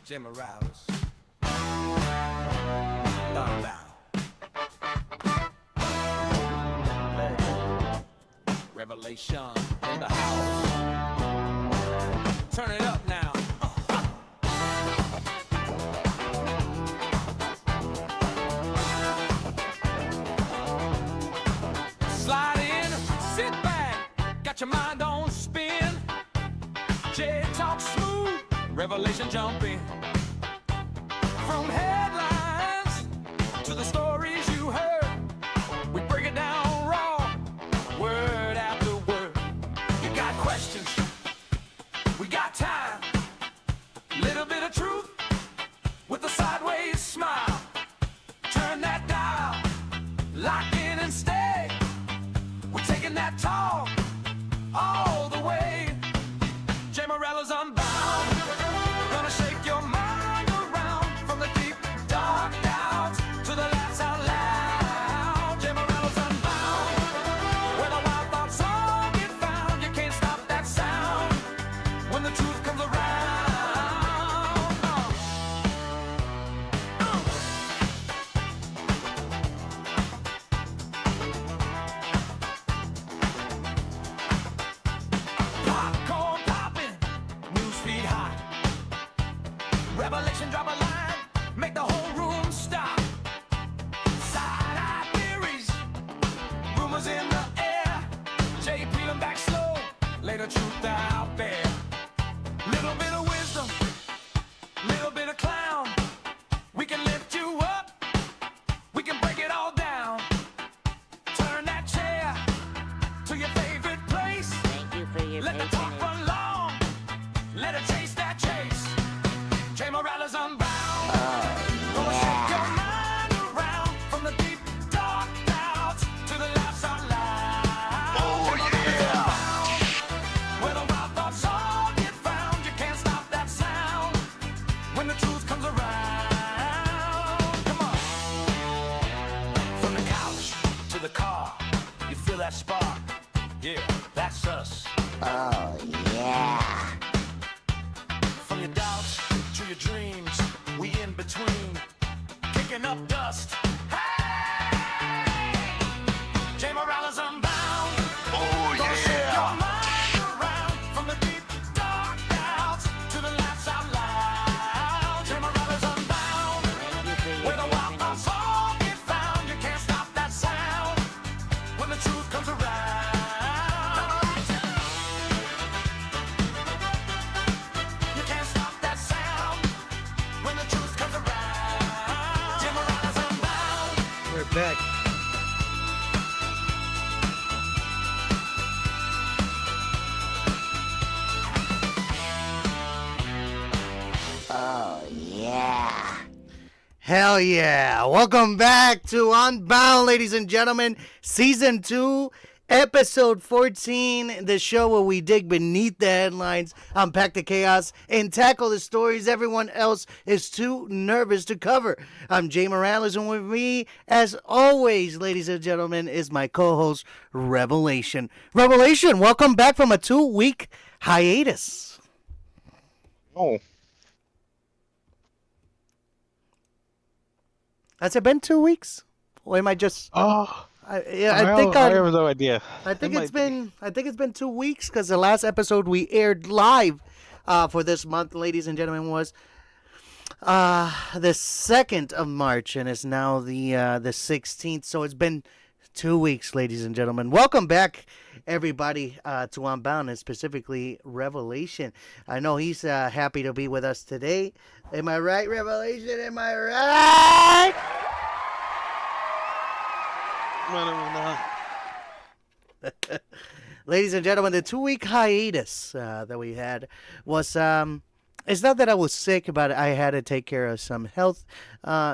Jey Morales. Unbound. Revelation in the house. Turn it up now. Slide in, sit back, got your mind on spin. Jey talks smooth, revelation jumping. From headlines to the stories you heard, we break it down raw, word after word. You got questions, we got time. Little bit of truth with a sideways smile. Turn that dial, lock in and stay. We're taking that talk all the way. Jey Morales Unbound, gonna shake your mind around from the deep dark doubts to the laughs out loud. Jey Morales Unbound, where the wild thoughts all get found. You can't stop that sound when the truth comes around. Popcorn popping, newsfeed hot. Revelation drop a line, make the whole room stop. Side-eye theories, rumors in the air. Jey peeling back slow, lay the truth out there. Little bit of wisdom, little bit of clown. We can lift you up, we can break it all down. Turn that chair to your favorite place. Thank you for your Let the talk patronage. run long, let it chase that chase. Jey Morales Unbound, gonna shake your mind around from the deep dark doubts to the laughs out loud. Oh yeah, where the wild thoughts all get found. You can't stop that sound when the truth comes around. Come on, from the couch to the car, you feel that spark. Yeah, that's us. Oh, yeah. From your doubts to your dreams, we in between, kicking up dust. Hey! Jey Morales Unbound. Oh gonna shake your mind around from the deep dark doubts to the laughs out loud. Jey Morales Unbound, Thank you for your where the wild patronage. thoughts all get found. You can't stop that sound when the truth comes around. You can't stop that sound when the truth comes around. Jey Morales Unbound. We're back. Oh, yeah. Hell yeah. Welcome back to Unbound, ladies and gentlemen. Season 2, Episode 14, the show where we dig beneath the headlines, unpack the chaos, and tackle the stories everyone else is too nervous to cover. I'm Jey Morales, and with me, as always, ladies and gentlemen, is my co-host, Revelation. Revelation, welcome back from a 2-week hiatus. Oh, Has it been 2 weeks? Or am I just... oh, I I think have no idea. I think It it's might been 2 weeks because the last episode we aired live for this month, ladies and gentlemen, was the 2nd of March, and it's now the 16th. So it's been 2 weeks, ladies and gentlemen. Welcome back, everybody, to Unbound, and specifically Revelation. I know he's happy to be with us today. Am I right, Revelation? Am I right? Ladies and gentlemen, the 2-week hiatus that we had was, it's not that I was sick, but I had to take care of some health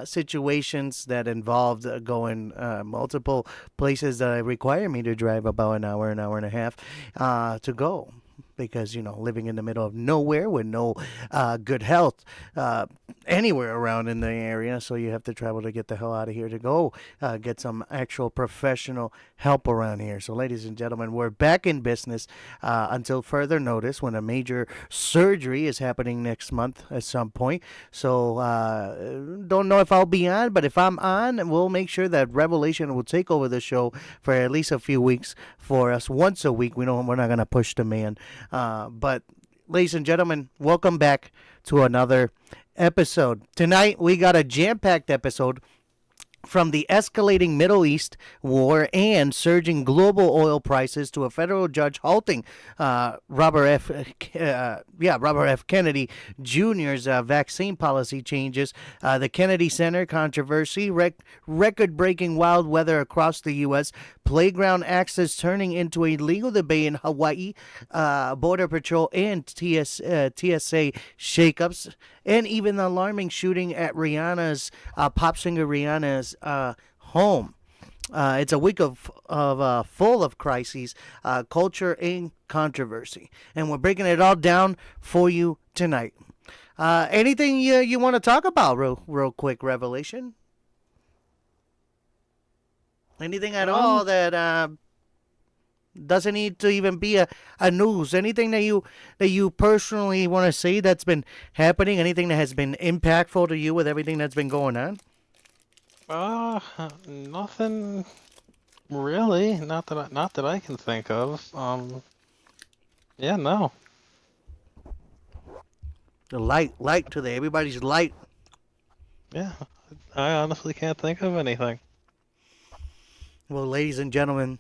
situations that involved going multiple places that require me to drive about an hour and a half to go. because, living in the middle of nowhere with no good health anywhere around in the area. So you have to travel to get the hell out of here to go get some actual professional help around here. So, ladies and gentlemen, we're back in business until further notice when a major surgery is happening next month at some point. So, don't know if I'll be on, but if I'm on, we'll make sure that Revelation will take over the show for at least a few weeks for us once a week. We're not going to push the man. But, ladies and gentlemen, welcome back to another episode. Tonight, we got a jam-packed episode from the escalating Middle East war and surging global oil prices to a federal judge halting Robert F. Kennedy Jr.'s vaccine policy changes, the Kennedy Center controversy, record-breaking wild weather across the U.S., playground access turning into a legal debate in Hawaii, Border Patrol and TSA shakeups, and even the alarming shooting at pop singer Rihanna's home. It's a week of full of crises, culture, and controversy, and we're breaking it all down for you tonight. Anything you want to talk about, real quick, Revelation? Anything at all that doesn't need to even be a news? Anything that you personally want to say that's been happening? Anything that has been impactful to you with everything that's been going on? Nothing really. Not that I can think of. Yeah, no. The light today. Everybody's light. Yeah, I honestly can't think of anything. Well, ladies and gentlemen,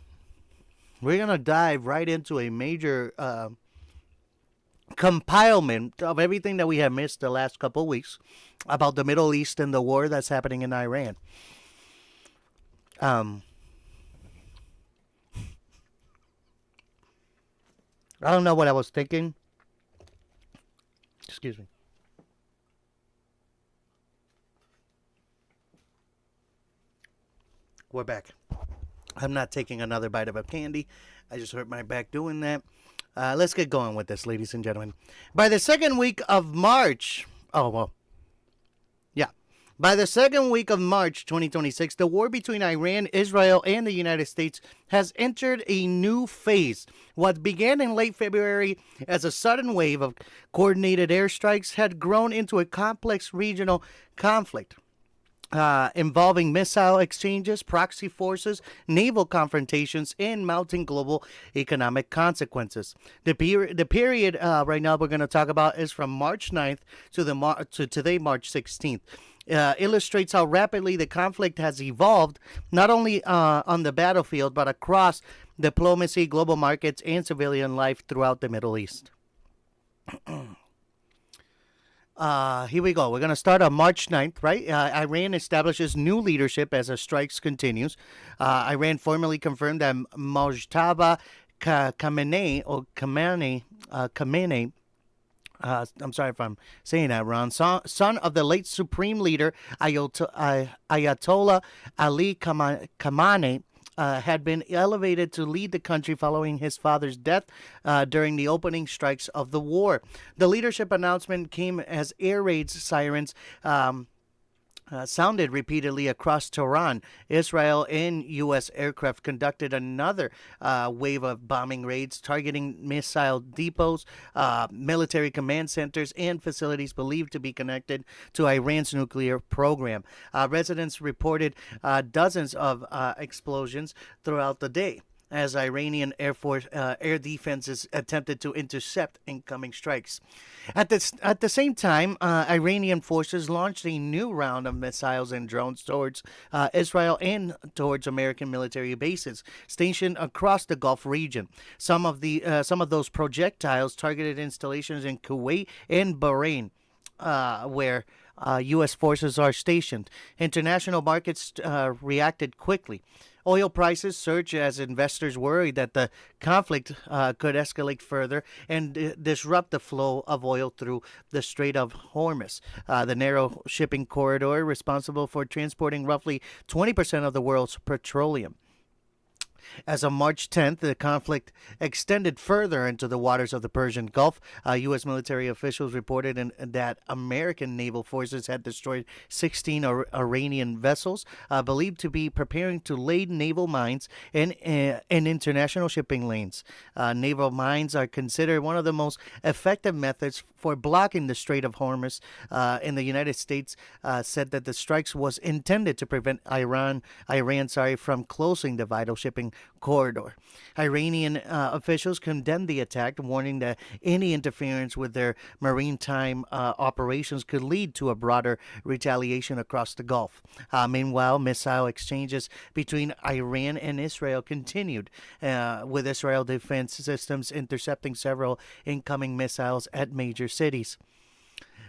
we're going to dive right into a major compilement of everything that we have missed the last couple of weeks about the Middle East and the war that's happening in Iran. I don't know what I was thinking. Excuse me. We're back. I'm not taking another bite of a candy. I just hurt my back doing that. Let's get going with this, ladies and gentlemen. By the second week of March, by the second week of March 2026, the war between Iran, Israel, and the United States has entered a new phase. What began in late February as a sudden wave of coordinated airstrikes had grown into a complex regional conflict. Involving missile exchanges, proxy forces, naval confrontations, and mounting global economic consequences. The period right now we're going to talk about is from March 9th to today, March 16th. Illustrates how rapidly the conflict has evolved, not only on the battlefield, but across diplomacy, global markets, and civilian life throughout the Middle East. Here we go. We're going to start on March 9th, right? Iran establishes new leadership as the strikes continues. Iran formally confirmed that Mojtaba Khamenei, I'm sorry if I'm saying that wrong, son of the late Supreme Leader Ayatollah Ali Khamenei, had been elevated to lead the country following his father's death during the opening strikes of the war. The leadership announcement came as air raid sirens sounded repeatedly across Tehran. Israel and U.S. aircraft conducted another wave of bombing raids targeting missile depots, military command centers, and facilities believed to be connected to Iran's nuclear program. Residents reported dozens of explosions throughout the day as Iranian air defenses attempted to intercept incoming strikes. At the same time, Iranian forces launched a new round of missiles and drones towards Israel and towards American military bases stationed across the Gulf region. Some of those projectiles targeted installations in Kuwait and Bahrain, where U.S. forces are stationed. International markets reacted quickly. Oil prices surged as investors worried that the conflict could escalate further and disrupt the flow of oil through the Strait of Hormuz, the narrow shipping corridor responsible for transporting roughly 20% of the world's petroleum. As of March 10th, the conflict extended further into the waters of the Persian Gulf. U.S. military officials reported that American naval forces had destroyed 16 Iranian vessels believed to be preparing to lay naval mines in international shipping lanes. Naval mines are considered one of the most effective methods for blocking the Strait of Hormuz. In the United States, said that the strikes was intended to prevent Iran from closing the vital shipping corridor. Iranian officials condemned the attack, warning that any interference with their maritime operations could lead to a broader retaliation across the Gulf. Meanwhile, missile exchanges between Iran and Israel continued, with Israel defense systems intercepting several incoming missiles at major cities.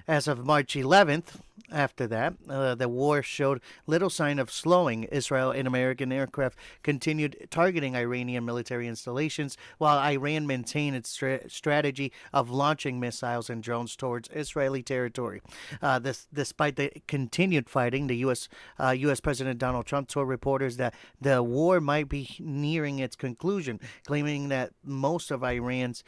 As of March 11th, after that, the war showed little sign of slowing. Israel and American aircraft continued targeting Iranian military installations, while Iran maintained its strategy of launching missiles and drones towards Israeli territory. Despite the continued fighting, the U.S. President Donald Trump told reporters that the war might be nearing its conclusion, claiming that most of Iran's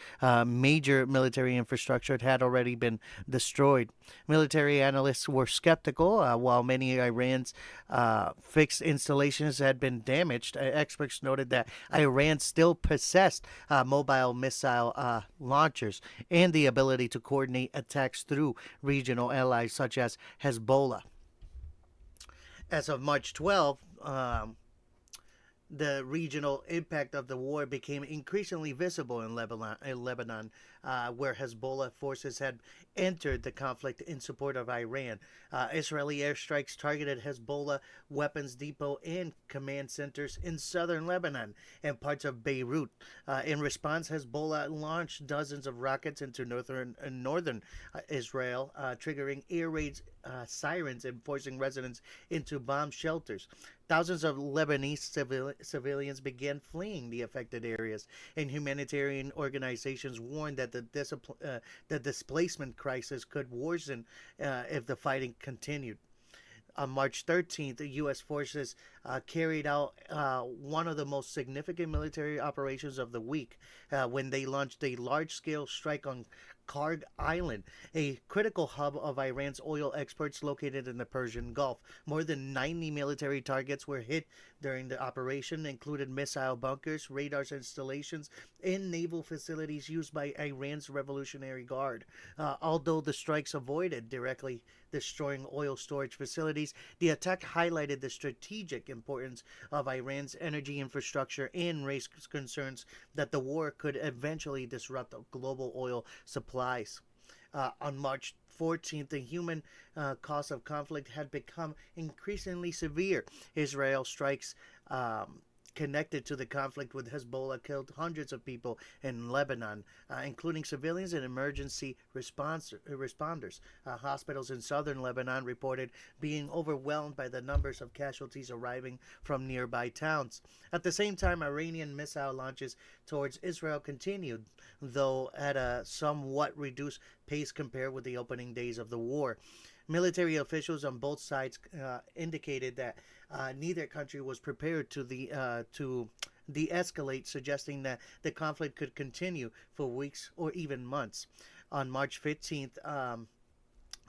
major military infrastructure had already been destroyed. Military analysts were skeptical. While many Iran's fixed installations had been damaged, experts noted that Iran still possessed mobile missile launchers and the ability to coordinate attacks through regional allies such as Hezbollah. As of March 12th, the regional impact of the war became increasingly visible in Lebanon, where Hezbollah forces had entered the conflict in support of Iran. Israeli airstrikes targeted Hezbollah weapons depot and command centers in southern Lebanon and parts of Beirut. In response, Hezbollah launched dozens of rockets into northern Israel, triggering air raids, sirens, and forcing residents into bomb shelters. Thousands of Lebanese civilians began fleeing the affected areas, and humanitarian organizations warned that the displacement crisis could worsen if the fighting continued. On March 13th, the U.S. forces carried out one of the most significant military operations of the week when they launched a large-scale strike on Karg Island, a critical hub of Iran's oil exports located in the Persian Gulf. More than 90 military targets were hit during the operation, included missile bunkers, radar installations, and naval facilities used by Iran's Revolutionary Guard. Although the strikes avoided directly destroying oil storage facilities, the attack highlighted the strategic importance of Iran's energy infrastructure and raised concerns that the war could eventually disrupt global oil supplies. On March 14th, the human cost of conflict had become increasingly severe. Israel strikes connected to the conflict with Hezbollah killed hundreds of people in Lebanon, including civilians and emergency responders. Hospitals in southern Lebanon reported being overwhelmed by the numbers of casualties arriving from nearby towns. At the same time, Iranian missile launches towards Israel continued, though at a somewhat reduced pace compared with the opening days of the war. Military officials on both sides indicated that neither country was prepared to de-escalate, suggesting that the conflict could continue for weeks or even months. On March 15th,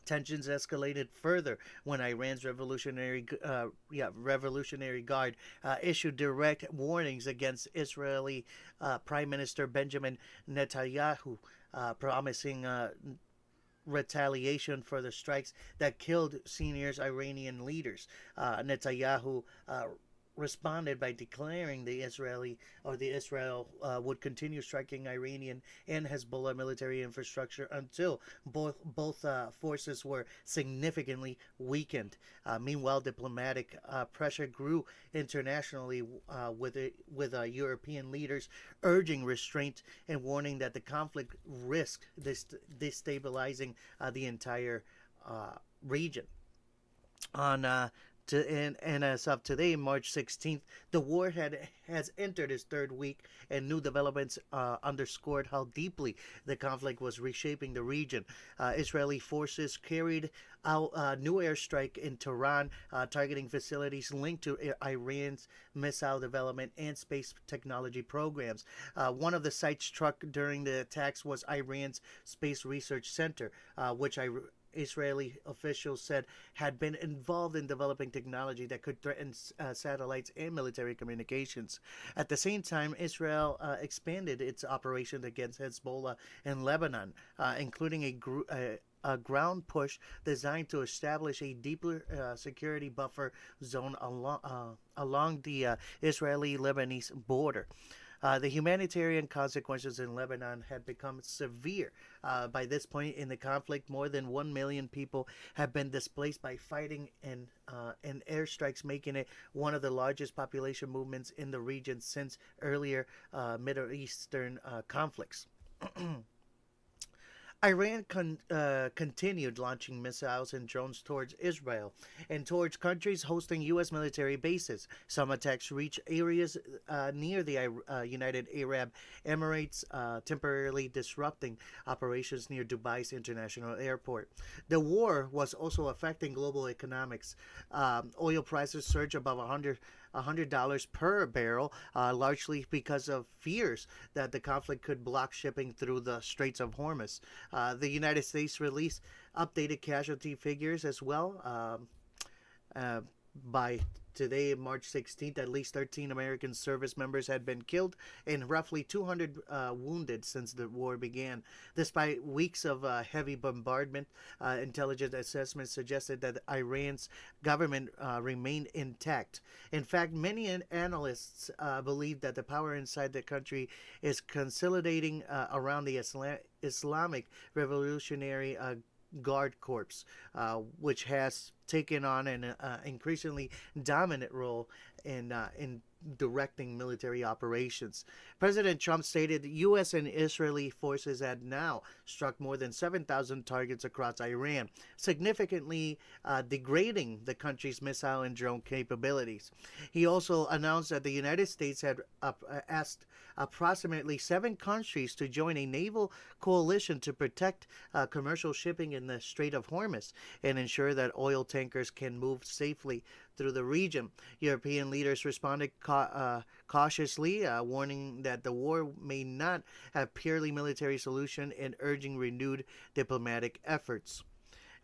tensions escalated further when Iran's Revolutionary Guard issued direct warnings against Israeli Prime Minister Benjamin Netanyahu, promising retaliation for the strikes that killed senior Iranian leaders. Netanyahu responded by declaring Israel would continue striking Iranian and Hezbollah military infrastructure until both forces were significantly weakened. Meanwhile, diplomatic pressure grew internationally with European leaders urging restraint and warning that the conflict risked destabilizing the entire region. On And as of today, March 16th, the war has entered its third week, and new developments underscored how deeply the conflict was reshaping the region. Israeli forces carried out a new airstrike in Tehran, targeting facilities linked to Iran's missile development and space technology programs. One of the sites struck during the attacks was Iran's Space Research Center, which Israeli officials said had been involved in developing technology that could threaten satellites and military communications. At the same time, Israel expanded its operations against Hezbollah in Lebanon, including a ground push designed to establish a deeper security buffer zone along the Israeli-Lebanese border. The humanitarian consequences in Lebanon had become severe. By this point in the conflict, more than 1 million people have been displaced by fighting and airstrikes, making it one of the largest population movements in the region since earlier Middle Eastern conflicts. Iran continued launching missiles and drones towards Israel and towards countries hosting U.S. military bases. Some attacks reached areas near the United Arab Emirates, temporarily disrupting operations near Dubai's international airport. The war was also affecting global economics. Oil prices surged above $100 per barrel, largely because of fears that the conflict could block shipping through the Straits of Hormuz. The United States released updated casualty figures as well. By today, March 16th, at least 13 American service members had been killed and roughly 200 wounded since the war began. Despite weeks of heavy bombardment, intelligence assessments suggested that Iran's government remained intact. In fact, many analysts believe that the power inside the country is consolidating around the Islamic Revolutionary Guard Corps, which has taken on an increasingly dominant role in directing military operations. President Trump stated the U.S. and Israeli forces had now struck more than 7,000 targets across Iran, significantly degrading the country's missile and drone capabilities. He also announced that the United States had asked approximately 7 countries to join a naval coalition to protect commercial shipping in the Strait of Hormuz and ensure that oil tankers can move safely through the region. European leaders responded cautiously, warning that the war may not have purely military solution and urging renewed diplomatic efforts.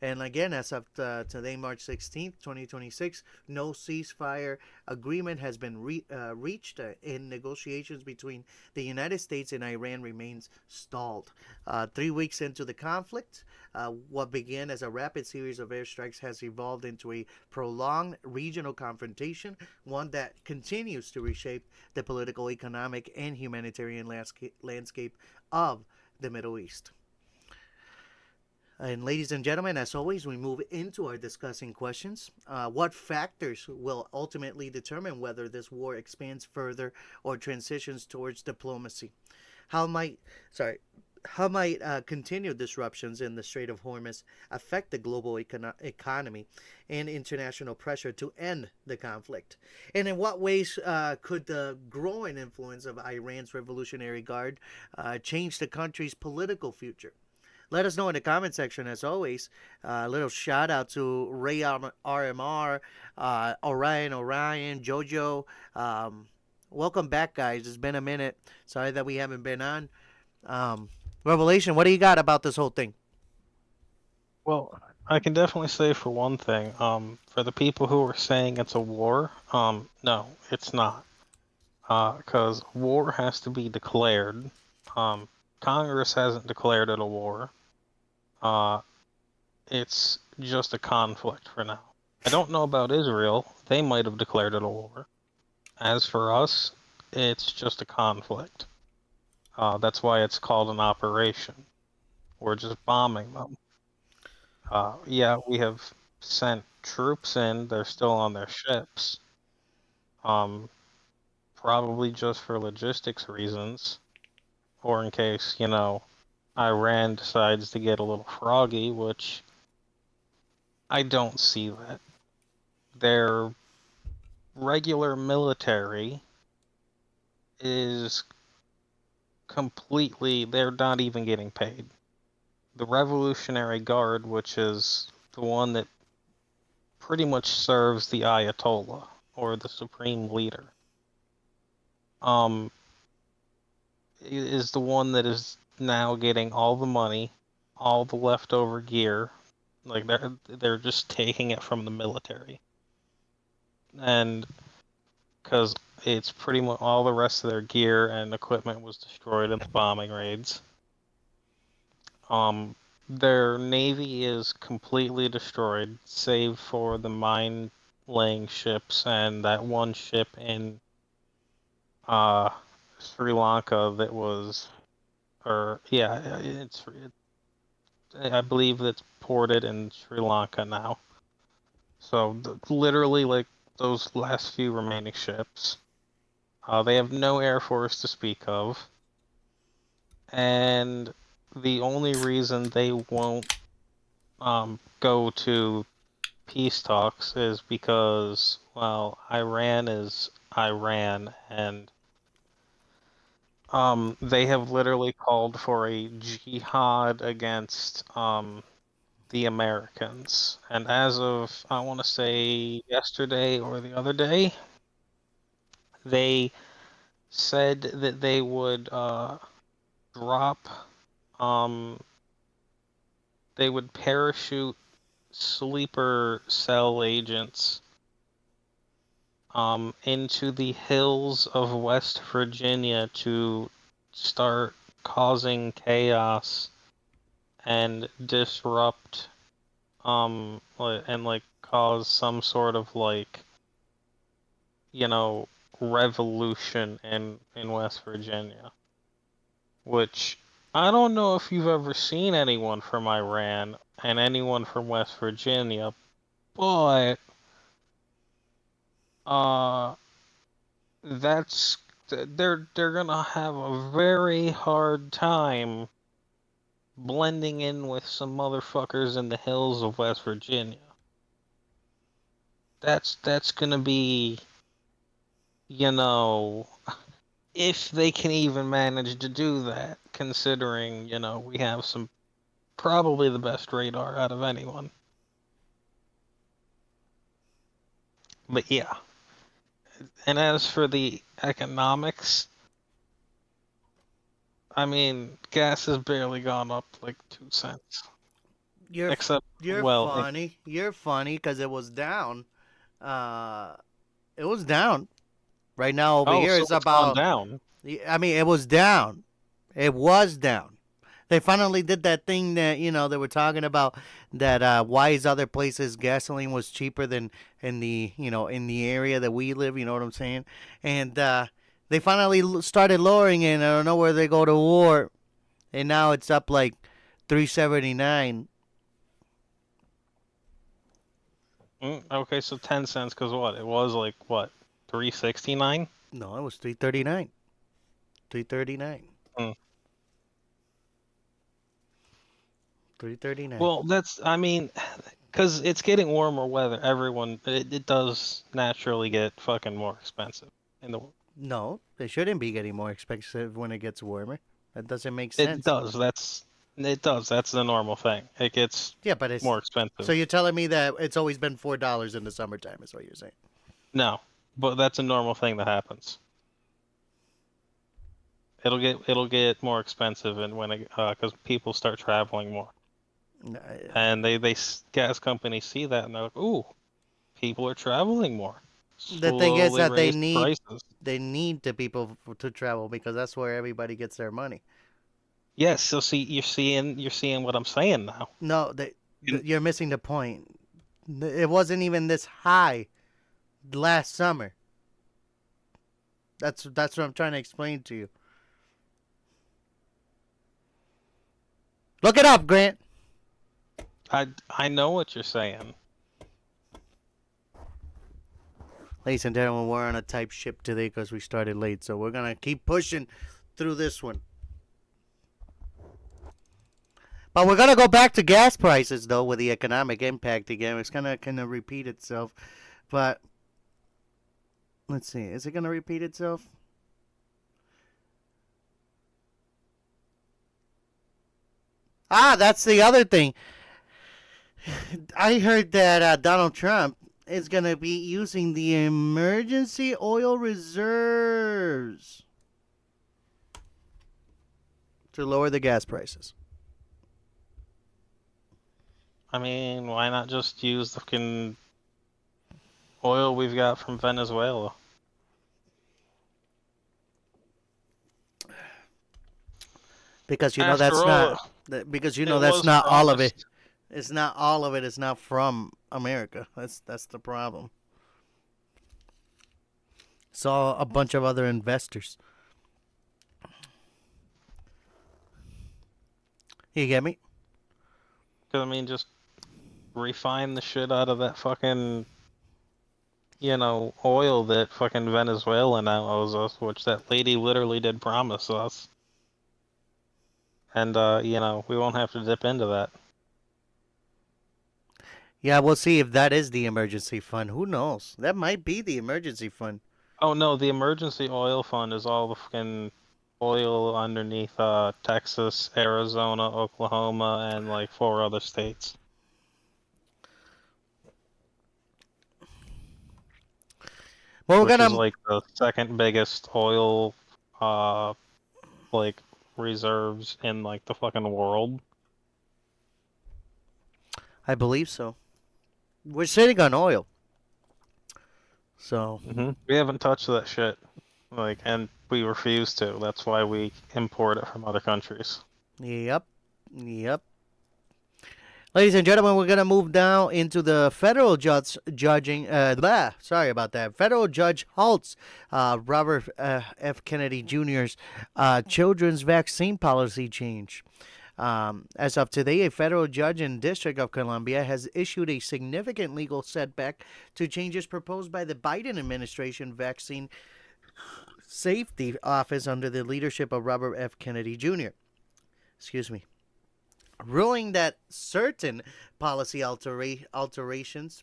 And again, as of today, March 16th, 2026, no ceasefire agreement has been reached, and negotiations between the United States and Iran remains stalled. 3 weeks into the conflict, what began as a rapid series of airstrikes has evolved into a prolonged regional confrontation, one that continues to reshape the political, economic, and humanitarian landscape of the Middle East. And ladies and gentlemen, as always, we move into our discussing questions. What factors will ultimately determine whether this war expands further or transitions towards diplomacy? How might continued disruptions in the Strait of Hormuz affect the global economy and international pressure to end the conflict? And in what ways could the growing influence of Iran's Revolutionary Guard change the country's political future? Let us know in the comment section, as always. A little shout out to Ray RMR, Orion, Jojo. Welcome back, guys. It's been a minute. Sorry that we haven't been on. Revelation, what do you got about this whole thing? Well, I can definitely say for one thing, for the people who are saying it's a war, no, it's not. Because war has to be declared. Congress hasn't declared it a war. It's just a conflict for now. I don't know about Israel. They might have declared it a war. As for us, it's just a conflict. That's why it's called an operation. We're just bombing them. Yeah, we have sent troops in. They're still on their ships. Probably just for logistics reasons. Or in case, Iran decides to get a little froggy, which I don't see that. their regular military is completely, they're not even getting paid. The Revolutionary Guard, which is the one that pretty much serves the Ayatollah or the supreme leader, is the one that is now getting all the money, all the leftover gear. Like they're just taking it from the military, and because it's pretty much all the rest of their gear and equipment was destroyed in the bombing raids. Their navy is completely destroyed, save for the mine-laying ships and that one ship in Sri Lanka that was, or yeah, I believe it's ported in Sri Lanka now. So literally, like those last few remaining ships, they have no air force to speak of, and the only reason they won't go to peace talks is because, well, Iran is Iran, and they have literally called for a jihad against the Americans. And as of, I want to say yesterday or the other day, they said that they would drop, they would parachute sleeper cell agents into the hills of West Virginia to start causing chaos and disrupt and like cause some sort of like, you know, revolution in West Virginia, which I don't know if you've ever seen anyone from Iran and anyone from West Virginia, but that's they're gonna have a very hard time blending in with some motherfuckers in the hills of West Virginia. That's gonna be, you know, if they can even manage to do that, considering, you know, we have some probably the best radar out of anyone. But yeah. And as for the economics, I mean, gas has barely gone up like 2 cents. You're Except, you're well, funny. You're funny because it was down. Uh, it was down. Right now over oh, here so it's it's gone about. down. I mean, it was down. It was down. They finally did that thing that they were talking about, that why is other places gasoline was cheaper than in the in the area that we live. You know what I'm saying? And they finally started lowering it. I don't know where they go to war, and now it's up like 3.79. Okay, so 10 cents, because what? It was like, what, 3.69? No, it was 3.39. 3.39. Mm. 3.39. Well, that's, I mean, because it's getting warmer weather, it does naturally get fucking more expensive. In the No, they shouldn't be getting more expensive when it gets warmer. That doesn't make It sense. does, that's the normal thing. It gets Yeah, but it's more expensive. so you're telling me that it's always been $4 in the summertime, is what you're saying? No, but that's a normal thing that happens. It'll get more expensive, and when because people start traveling more, and gas companies see that, and they're like, "Ooh, people are traveling more." The thing is Slowly that raise the prices. they need the people to travel because that's where everybody gets their money. Yes, so see, you're seeing what I'm saying now. No, You- you're missing the point. It wasn't even this high last summer. That's what I'm trying to explain to you. Look it up, Grant. I know what you're saying. Ladies and gentlemen, we're on a tight ship today because we started late, so we're gonna keep pushing through this one. But we're gonna go back to gas prices though, with the economic impact again. It's gonna kind of repeat itself. But let's see. Is it going to repeat itself? Ah, that's the other thing. I heard that Donald Trump is going to be using the emergency oil reserves to lower the gas prices. I mean, why not just use the fucking oil we've got from Venezuela? Because you know After that's all, not because you know it that's was not all of it. promised. It's not all of it. It's not from America. That's the problem. It's all a bunch of other investors. You get me? 'Cause, I mean, just refine the shit out of that fucking, oil that fucking Venezuela now owes us, which that lady literally did promise us. And, we won't have to dip into that. Yeah, we'll see if that is the emergency fund. Who knows? That might be the emergency fund. Oh no, the emergency oil fund is all the fucking oil underneath Texas, Arizona, Oklahoma, and like 4 other states. Well, we're Which is gonna. like the second biggest oil like reserves in like the fucking world. I believe so. We're sitting on oil. So We haven't touched that shit. And we refuse to. That's why we import it from other countries. Yep. Ladies and gentlemen, we're gonna move now into the federal judging. Sorry about that. Federal Judge Halts Robert F. Kennedy Jr.'s children's vaccine policy change. As of today, a federal judge in District of Columbia has issued a significant legal setback to changes proposed by the Biden administration vaccine safety office under the leadership of Robert F. Kennedy Jr. Excuse me. Ruling that certain policy alterations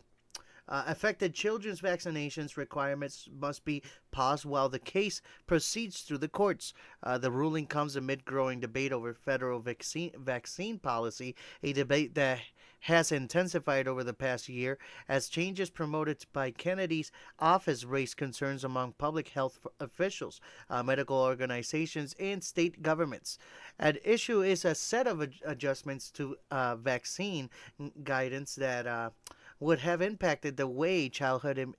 affected children's vaccinations requirements must be paused while the case proceeds through the courts. The ruling comes amid growing debate over federal vaccine policy, a debate that has intensified over the past year as changes promoted by Kennedy's office raised concerns among public health officials, medical organizations, and state governments. At issue is a set of adjustments to vaccine guidance that would have impacted the way childhood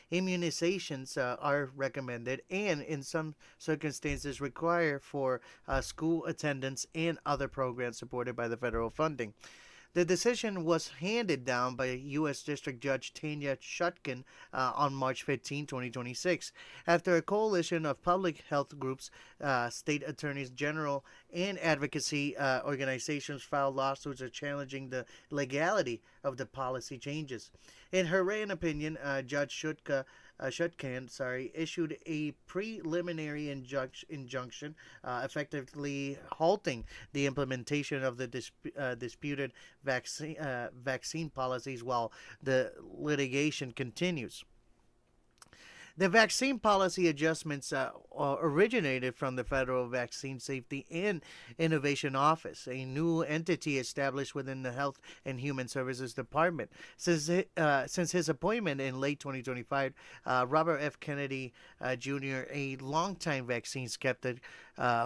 immunizations are recommended and in some circumstances require for school attendance and other programs supported by the federal funding. The decision was handed down by U.S. District Judge Tanya Chutkan on March 15, 2026, after a coalition of public health groups, state attorneys general, and advocacy organizations filed lawsuits challenging the legality of the policy changes. In her written opinion, Judge Chutkan issued a preliminary injunction effectively halting the implementation of the disputed vaccine policies while the litigation continues. The vaccine policy adjustments originated from the Federal Vaccine Safety and Innovation Office, a new entity established within the Health and Human Services Department. Since his appointment in late 2025, Robert F. Kennedy Jr., a longtime vaccine skeptic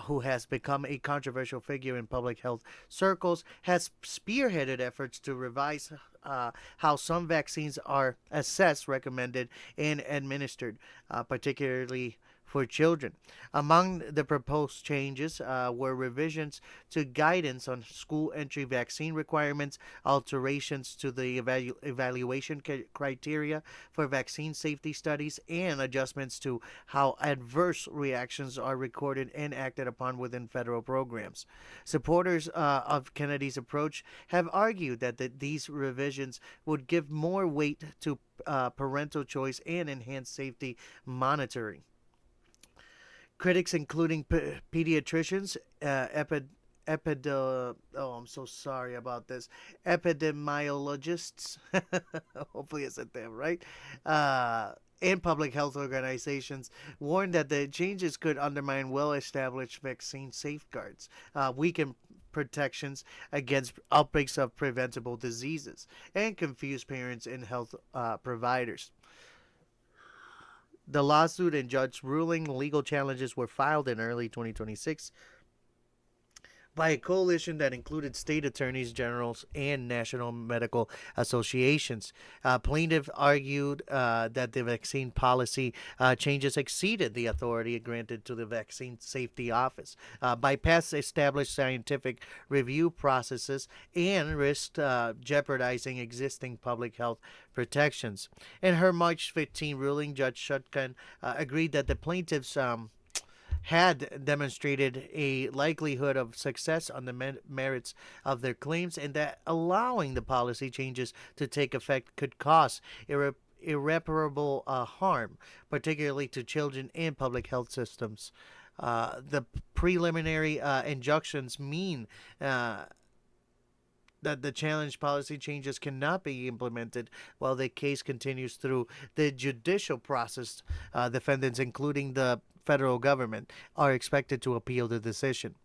who has become a controversial figure in public health circles, has spearheaded efforts to revise how some vaccines are assessed, recommended, and administered, particularly for children. Among the proposed changes were revisions to guidance on school entry vaccine requirements, alterations to the evaluation criteria for vaccine safety studies, and adjustments to how adverse reactions are recorded and acted upon within federal programs. Supporters of Kennedy's approach have argued that these revisions would give more weight to parental choice and enhance safety monitoring. Critics, including pediatricians, I'm so sorry about this. Epidemiologists, hopefully I said that right, and public health organizations warned that the changes could undermine well-established vaccine safeguards, weaken protections against outbreaks of preventable diseases, and confuse parents and health providers. The lawsuit and judge ruling legal challenges were filed in early 2026 by a coalition that included state attorneys generals and national medical associations. Plaintiff argued that the vaccine policy changes exceeded the authority granted to the Vaccine Safety Office, bypassed established scientific review processes, and risked jeopardizing existing public health protections. In her March 15 ruling, Judge Shutkan agreed that the plaintiffs had demonstrated a likelihood of success on the merits of their claims, and that allowing the policy changes to take effect could cause irreparable harm, particularly to children and public health systems. The preliminary injunctions mean that the challenge policy changes cannot be implemented while the case continues through the judicial process. Defendants, including the federal government, are expected to appeal the decision.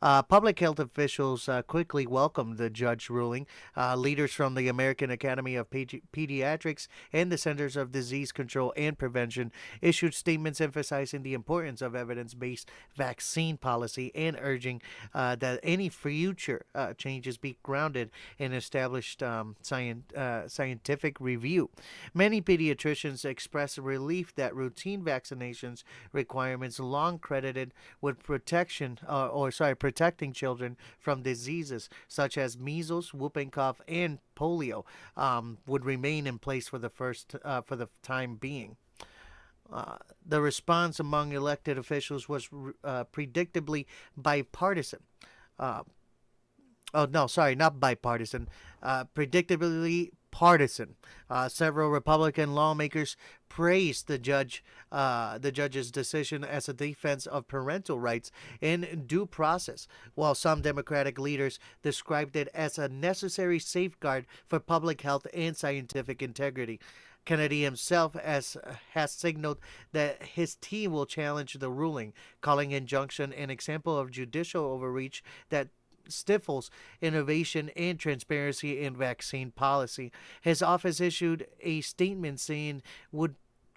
Public health officials quickly welcomed the judge ruling. Leaders from the American Academy of Pediatrics and the Centers of Disease Control and Prevention issued statements emphasizing the importance of evidence-based vaccine policy and urging that any future changes be grounded in established scientific review. Many pediatricians expressed relief that routine vaccinations requirements long credited with protecting children from diseases such as measles, whooping cough, and polio would remain in place for the time being. The response among elected officials was predictably bipartisan. Not bipartisan. Predictably partisan. Several Republican lawmakers praised the judge's decision as a defense of parental rights and due process, while some Democratic leaders described it as a necessary safeguard for public health and scientific integrity. Kennedy himself has signaled that his team will challenge the ruling, calling injunction an example of judicial overreach that stifles innovation and transparency in vaccine policy. His office issued a statement saying would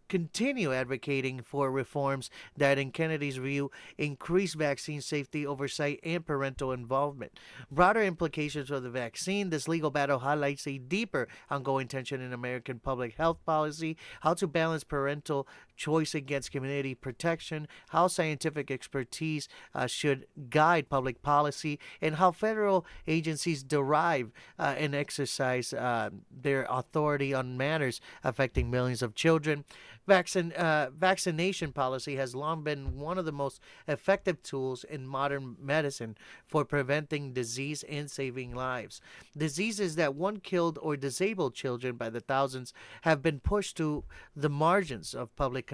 continue advocating for reforms that, in Kennedy's view, increase vaccine safety oversight and parental involvement. Broader implications of the vaccine, this legal battle highlights a deeper ongoing tension in American public health policy, how to balance parental choice against community protection, how scientific expertise should guide public policy, and how federal agencies derive and exercise their authority on matters affecting millions of children. Vaccination policy has long been one of the most effective tools in modern medicine for preventing disease and saving lives. Diseases that once killed or disabled children by the thousands have been pushed to the margins of public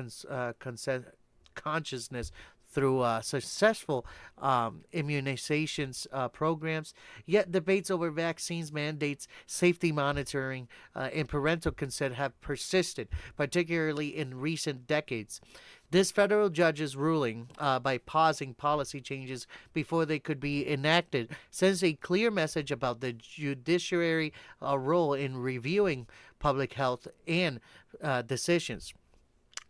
consciousness through successful immunizations programs. Yet debates over vaccines, mandates, safety monitoring, and parental consent have persisted, particularly in recent decades. This federal judge's ruling, by pausing policy changes before they could be enacted, sends a clear message about the judiciary role in reviewing public health and decisions.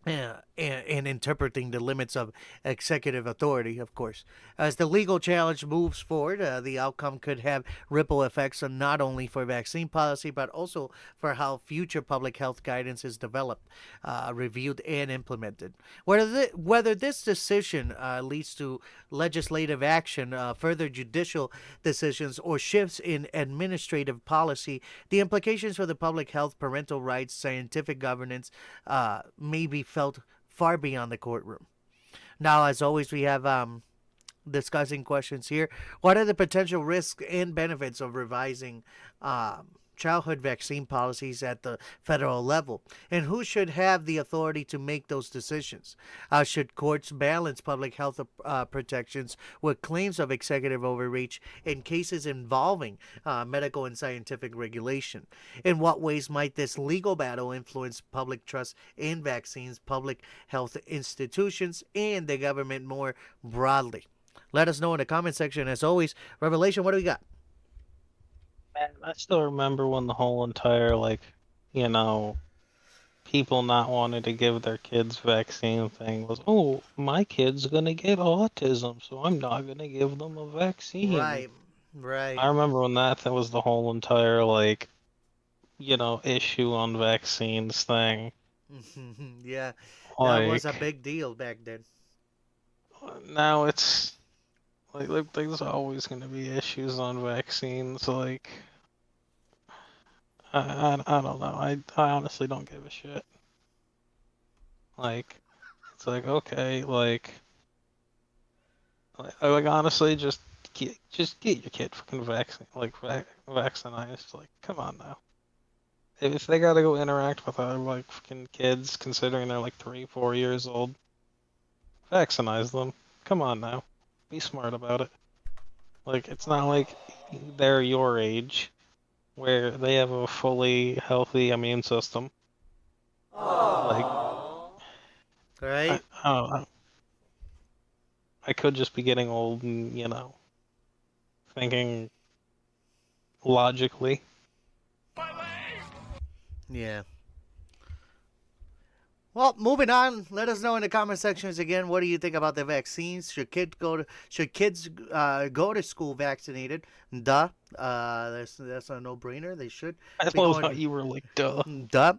And interpreting the limits of executive authority, of course. As the legal challenge moves forward, the outcome could have ripple effects on not only for vaccine policy, but also for how future public health guidance is developed, reviewed, and implemented. Whether this decision leads to legislative action, further judicial decisions, or shifts in administrative policy, the implications for the public health, parental rights, scientific governance may be felt far beyond the courtroom. Now, as always, we have discussing questions here. What are the potential risks and benefits of revising childhood vaccine policies at the federal level? And who should have the authority to make those decisions? Should courts balance public health protections with claims of executive overreach in cases involving medical and scientific regulation? In what ways might this legal battle influence public trust in vaccines, public health institutions, and the government more broadly? Let us know in the comment section. As always, Revelation, what do we got? Man, I still remember when the whole entire, people not wanting to give their kids vaccine thing was, oh, my kid's gonna get autism, so I'm not gonna give them a vaccine. Right, right. I remember when that was the whole entire, issue on vaccines thing. Yeah, that was a Like, big deal back then. now it's, there's always gonna be issues on vaccines, I don't know. I honestly don't give a shit. Like, it's like, okay, honestly, just get your kid fucking vaccinized. Like, come on now. If they gotta go interact with other fucking kids, considering they're 3, 4 years old, vaccinize them. Come on now, be smart about it. It's not like they're your age, where they have a fully healthy immune system. Right? I don't know. I could just be getting old and, thinking logically. Yeah. Well, moving on. Let us know in the comment sections again. What do you think about the vaccines? Should kids go to school vaccinated? Duh. That's a no-brainer. They should. I thought you were like, duh. Duh.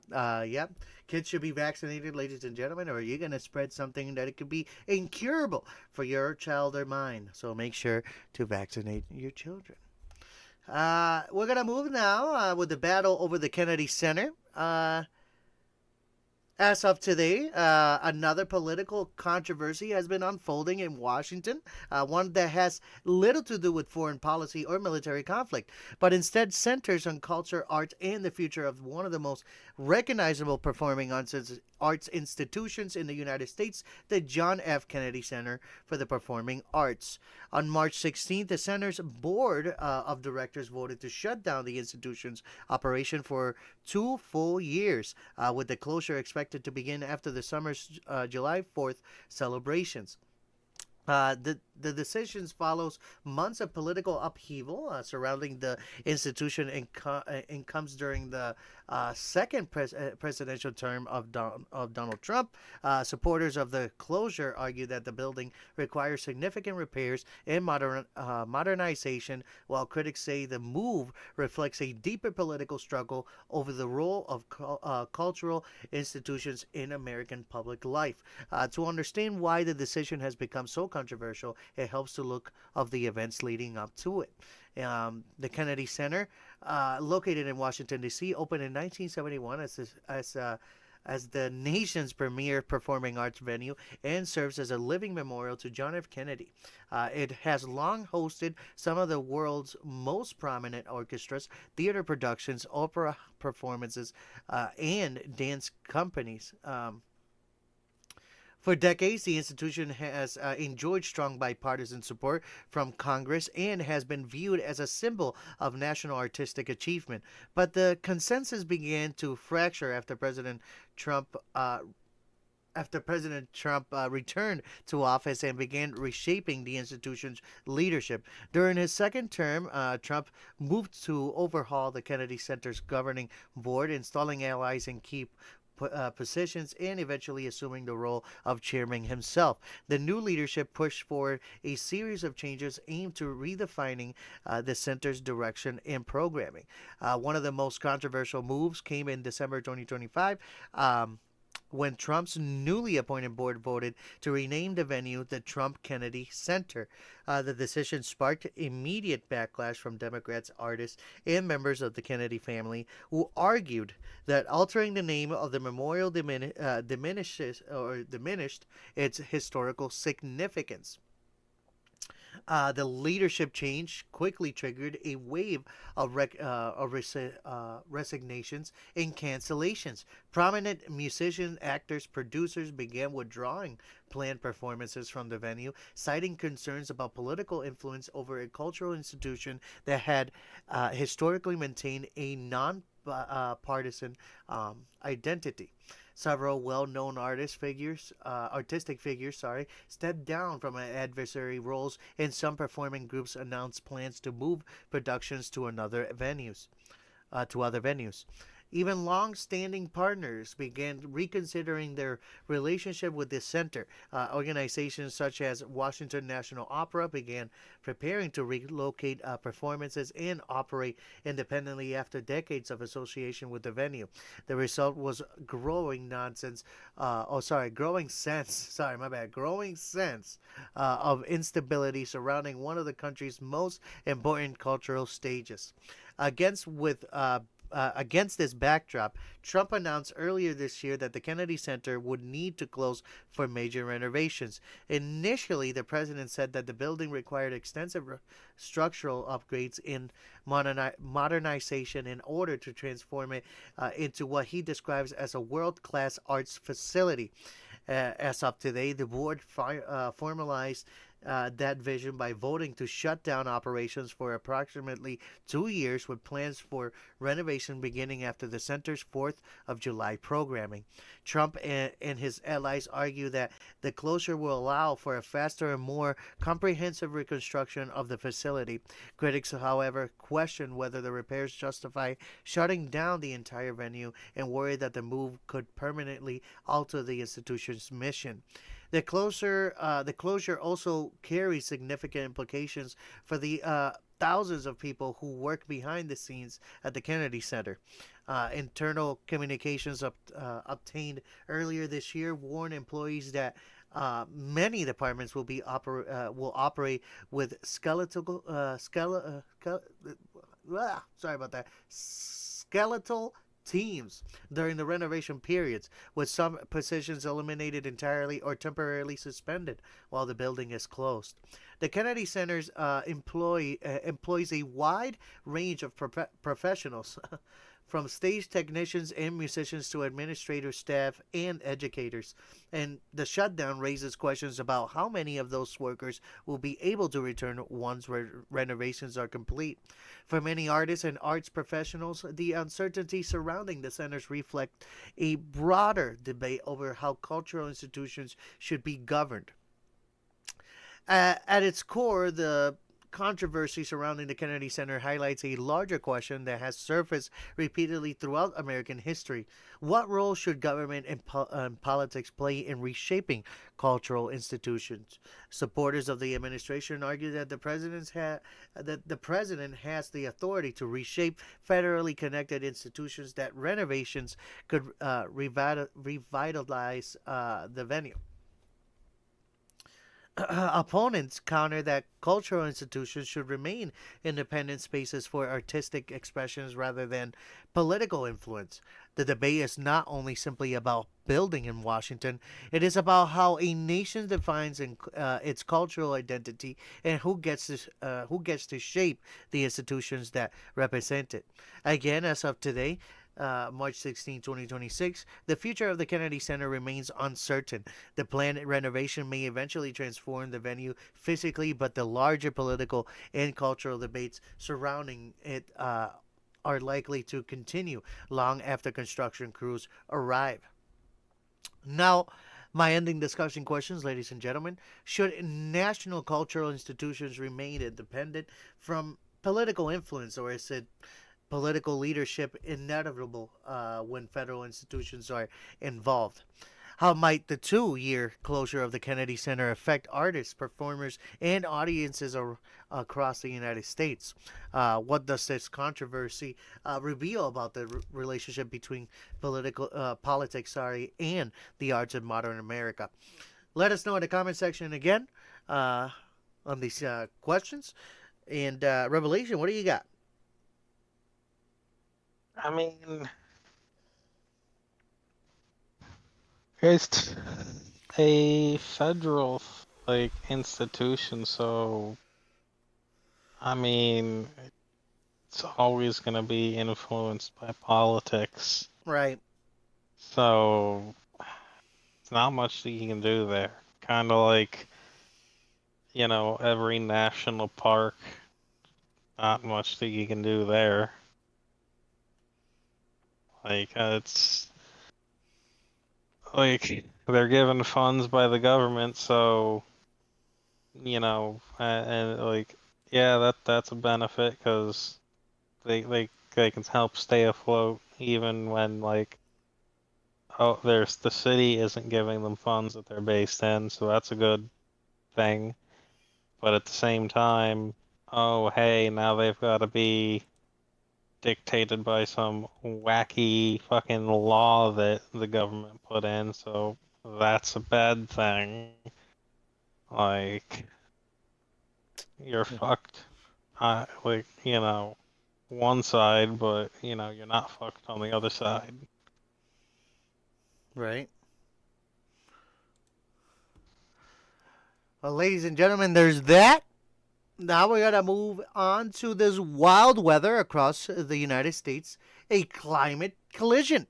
Yep. Kids should be vaccinated, ladies and gentlemen, or you're gonna spread something that it could be incurable for your child or mine. So make sure to vaccinate your children. We're gonna move now with the battle over the Kennedy Center. As of today, another political controversy has been unfolding in Washington, one that has little to do with foreign policy or military conflict, but instead centers on culture, art, and the future of one of the most recognizable performing arts institutions in the United States, the John F. Kennedy Center for the Performing Arts. On March 16th, the center's board of directors voted to shut down the institution's operation for 2 full years, with the closure expected to begin after the summer's July 4th celebrations. The decisions follows months of political upheaval surrounding the institution and comes during the second presidential term of Donald Trump. Supporters of the closure argue that the building requires significant repairs and modernization, while critics say the move reflects a deeper political struggle over the role of cultural institutions in American public life. To understand why the decision has become so controversial, it helps to look of the events leading up to it. The Kennedy Center, located in Washington, D.C., opened in 1971 as the nation's premier performing arts venue and serves as a living memorial to John F. Kennedy. It has long hosted some of the world's most prominent orchestras, theater productions, opera performances, and dance companies. For decades, the institution has enjoyed strong bipartisan support from Congress and has been viewed as a symbol of national artistic achievement. But the consensus began to fracture after President Trump returned to office and began reshaping the institution's leadership. During his second term, Trump moved to overhaul the Kennedy Center's governing board, installing allies in key positions and eventually assuming the role of chairman himself. The new leadership pushed forward a series of changes aimed to redefining the center's direction and programming. One of the most controversial moves came in December 2025. When Trump's newly appointed board voted to rename the venue the Trump Kennedy Center. The decision sparked immediate backlash from Democrats, artists, and members of the Kennedy family, who argued that altering the name of the memorial diminished its historical significance. The leadership change quickly triggered a wave of resignations and cancellations. Prominent musicians, actors, producers began withdrawing planned performances from the venue, citing concerns about political influence over a cultural institution that had historically maintained a non-partisan identity. Several well-known artistic figures, stepped down from adversary roles, and some performing groups announced plans to move productions to other venues. Even long-standing partners began reconsidering their relationship with the center. Organizations such as Washington National Opera began preparing to relocate performances and operate independently after decades of association with the venue. The result was growing sense of instability surrounding one of the country's most important cultural stages. Against this backdrop, Trump announced earlier this year that the Kennedy Center would need to close for major renovations. Initially, the president said that the building required extensive structural upgrades and modernization in order to transform it into what he describes as a world-class arts facility. As of today, the board formalized that vision by voting to shut down operations for approximately 2 years, with plans for renovation beginning after the center's 4th of July programming. Trump and his allies argue that the closure will allow for a faster and more comprehensive reconstruction of the facility. Critics, however, question whether the repairs justify shutting down the entire venue and worry that the move could permanently alter the institution's mission. The closure also carries significant implications for the thousands of people who work behind the scenes at the Kennedy Center. Internal communications obtained earlier this year warn employees that many departments will operate with skeletal teams during the renovation periods, with some positions eliminated entirely or temporarily suspended while the building is closed. The Kennedy Center employs a wide range of professionals, from stage technicians and musicians to administrative staff and educators. And the shutdown raises questions about how many of those workers will be able to return once renovations are complete. For many artists and arts professionals, the uncertainty surrounding the centers reflect a broader debate over how cultural institutions should be governed. At its core, the controversy surrounding the Kennedy Center highlights a larger question that has surfaced repeatedly throughout American history. What role should government and politics play in reshaping cultural institutions? Supporters of the administration argue that the president has the authority to reshape federally connected institutions, that renovations could revitalize the venue. Opponents counter that cultural institutions should remain independent spaces for artistic expressions rather than political influence. The debate is not only simply about building in Washington, it is about how a nation defines its cultural identity and who gets to shape the institutions that represent it. Again, as of today, March 16, 2026, the future of the Kennedy Center remains uncertain. The planned renovation may eventually transform the venue physically, but the larger political and cultural debates surrounding it are likely to continue long after construction crews arrive. Now, my ending discussion questions, ladies and gentlemen: should national cultural institutions remain independent from political influence, or is it political leadership inevitable when federal institutions are involved? How might the 2-year closure of the Kennedy Center affect artists, performers, and audiences across the United States? What does this controversy reveal about the relationship between politics, and the arts in modern America? Let us know in the comment section again on these questions. And Revelation, what do you got? I mean, it's a federal institution, so I mean, it's always going to be influenced by politics. Right. So, it's not much that you can do there. Kind of like, every national park, not much that you can do there. Like, it's like they're given funds by the government, so, and like, yeah, that's a benefit because they can help stay afloat even when, like, oh, the city isn't giving them funds that they're based in, so that's a good thing. But at the same time, oh, hey, now they've got to be dictated by some wacky fucking law that the government put in, so that's a bad thing. Like, you're fucked. Like, one side, but, you're not fucked on the other side. Right. Well, ladies and gentlemen, there's that. Now we gotta move on to this wild weather across the United States, a climate collision.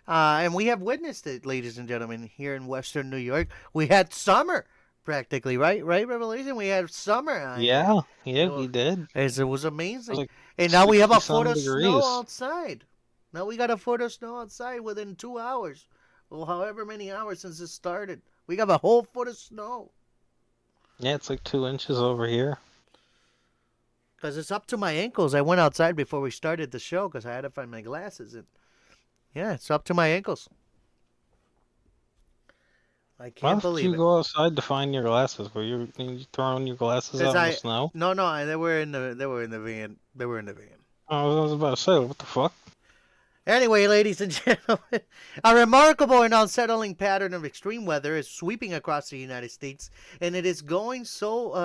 And we have witnessed it, ladies and gentlemen, here in Western New York. We had summer, practically, right? Right, Revelation? We had summer. Yeah, It we was, did. it was It was amazing. like And now we have a 60-some foot of snow degrees. outside. Now we got a foot of snow outside within 2 hours. Well, however many hours since it started. We got a whole foot of snow. Yeah, it's like 2 inches over here. Because it's up to my ankles. I went outside before we started the show because I had to find my glasses. And yeah, it's up to my ankles. I Why can't did believe you it. go outside to find your glasses? Were you throwing your glasses out in the snow? No, they were in the van. They were in the van. I was about to say, what the fuck? Anyway, ladies and gentlemen, a remarkable and unsettling pattern of extreme weather is sweeping across the United States, and it is going so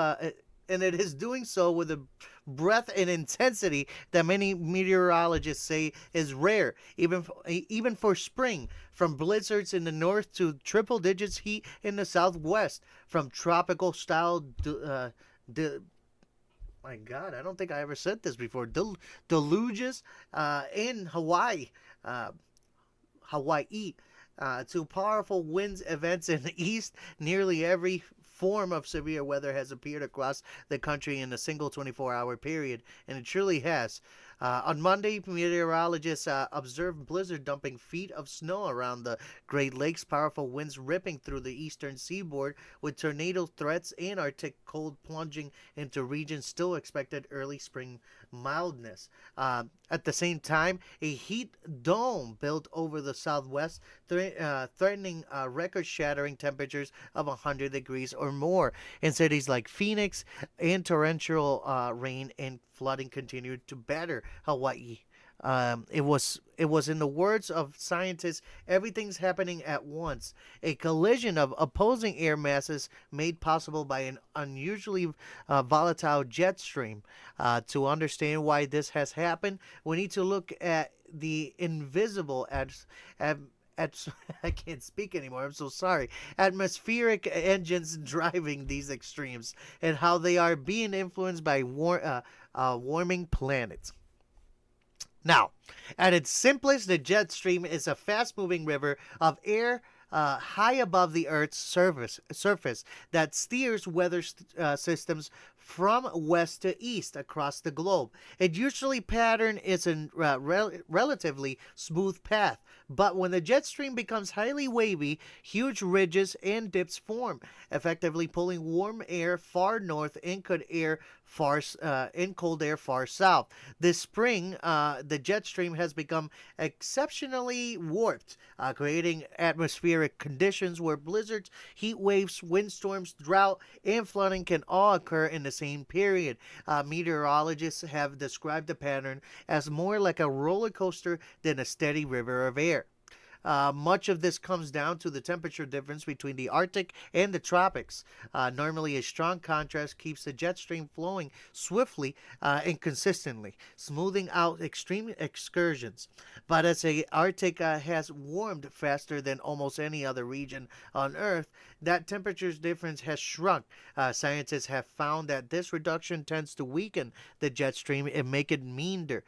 and it is doing so with a breadth and intensity that many meteorologists say is rare, even for spring. From blizzards in the north to triple digits heat in the southwest, from tropical style my God, I don't think I ever said this before. Deluges in Hawaii, Hawaii, to powerful winds events in the east. Nearly every form of severe weather has appeared across the country in a single 24-hour period, and it truly has. On Monday, meteorologists observed blizzard dumping feet of snow around the Great Lakes, powerful winds ripping through the eastern seaboard, with tornado threats and Arctic cold plunging into regions still expected early spring mildness. At the same time, a heat dome built over the southwest, threatening record-shattering temperatures of 100 degrees or more in cities like Phoenix, and torrential rain and flooding continued to batter Hawaii. It was in the words of scientists, everything's happening at once. A collision of opposing air masses made possible by an unusually volatile jet stream. To understand why this has happened, we need to look at the invisible I can't speak anymore. I'm so sorry. Atmospheric engines driving these extremes, and how they are being influenced by warming planets. Now, at its simplest, the jet stream is a fast-moving river of air high above the Earth's surface that steers weather systems from west to east across the globe. It usually pattern is a relatively smooth path, but when the jet stream becomes highly wavy, huge ridges and dips form, effectively pulling warm air far north and cold air far south. This spring, the jet stream has become exceptionally warped, creating atmospheric conditions where blizzards, heat waves, windstorms, drought, and flooding can all occur in the same period. Meteorologists have described the pattern as more like a roller coaster than a steady river of air. Much of this comes down to the temperature difference between the Arctic and the tropics. Normally, a strong contrast keeps the jet stream flowing swiftly and consistently, smoothing out extreme excursions. But as the Arctic has warmed faster than almost any other region on Earth, that temperature difference has shrunk. Scientists have found that this reduction tends to weaken the jet stream and make it meander,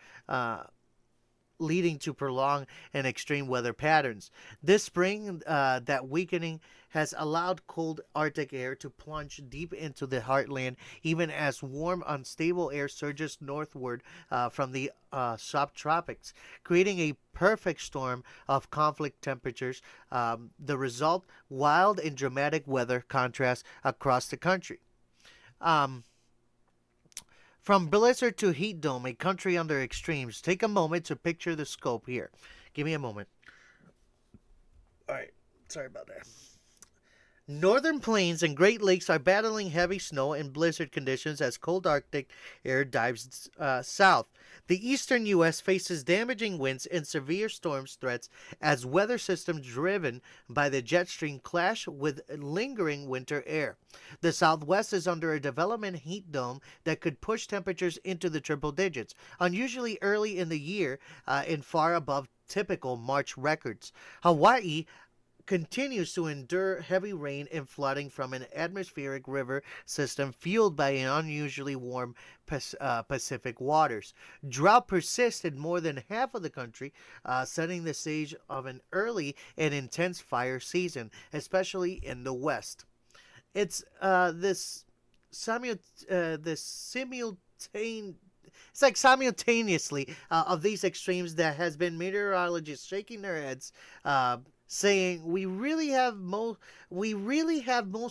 leading to prolonged and extreme weather patterns. This spring, that weakening has allowed cold Arctic air to plunge deep into the heartland, even as warm, unstable air surges northward from the subtropics, creating a perfect storm of conflict temperatures. The result, wild and dramatic weather contrasts across the country. From blizzard to heat dome, a country under extremes. Take a moment to picture the scope here. Give me a moment. All right. Sorry about that. Northern plains and Great Lakes are battling heavy snow and blizzard conditions as cold Arctic air dives south. The eastern U.S. faces damaging winds and severe storm threats as weather systems driven by the jet stream clash with lingering winter air. The Southwest is under a development heat dome that could push temperatures into the triple digits, unusually early in the year and far above typical March records. Hawaii continues to endure heavy rain and flooding from an atmospheric river system fueled by an unusually warm Pacific waters. Drought persists in more than half of the country, setting the stage of an early and intense fire season, especially in the West. It's this simultaneously of these extremes that has been meteorologists shaking their heads, saying we really have most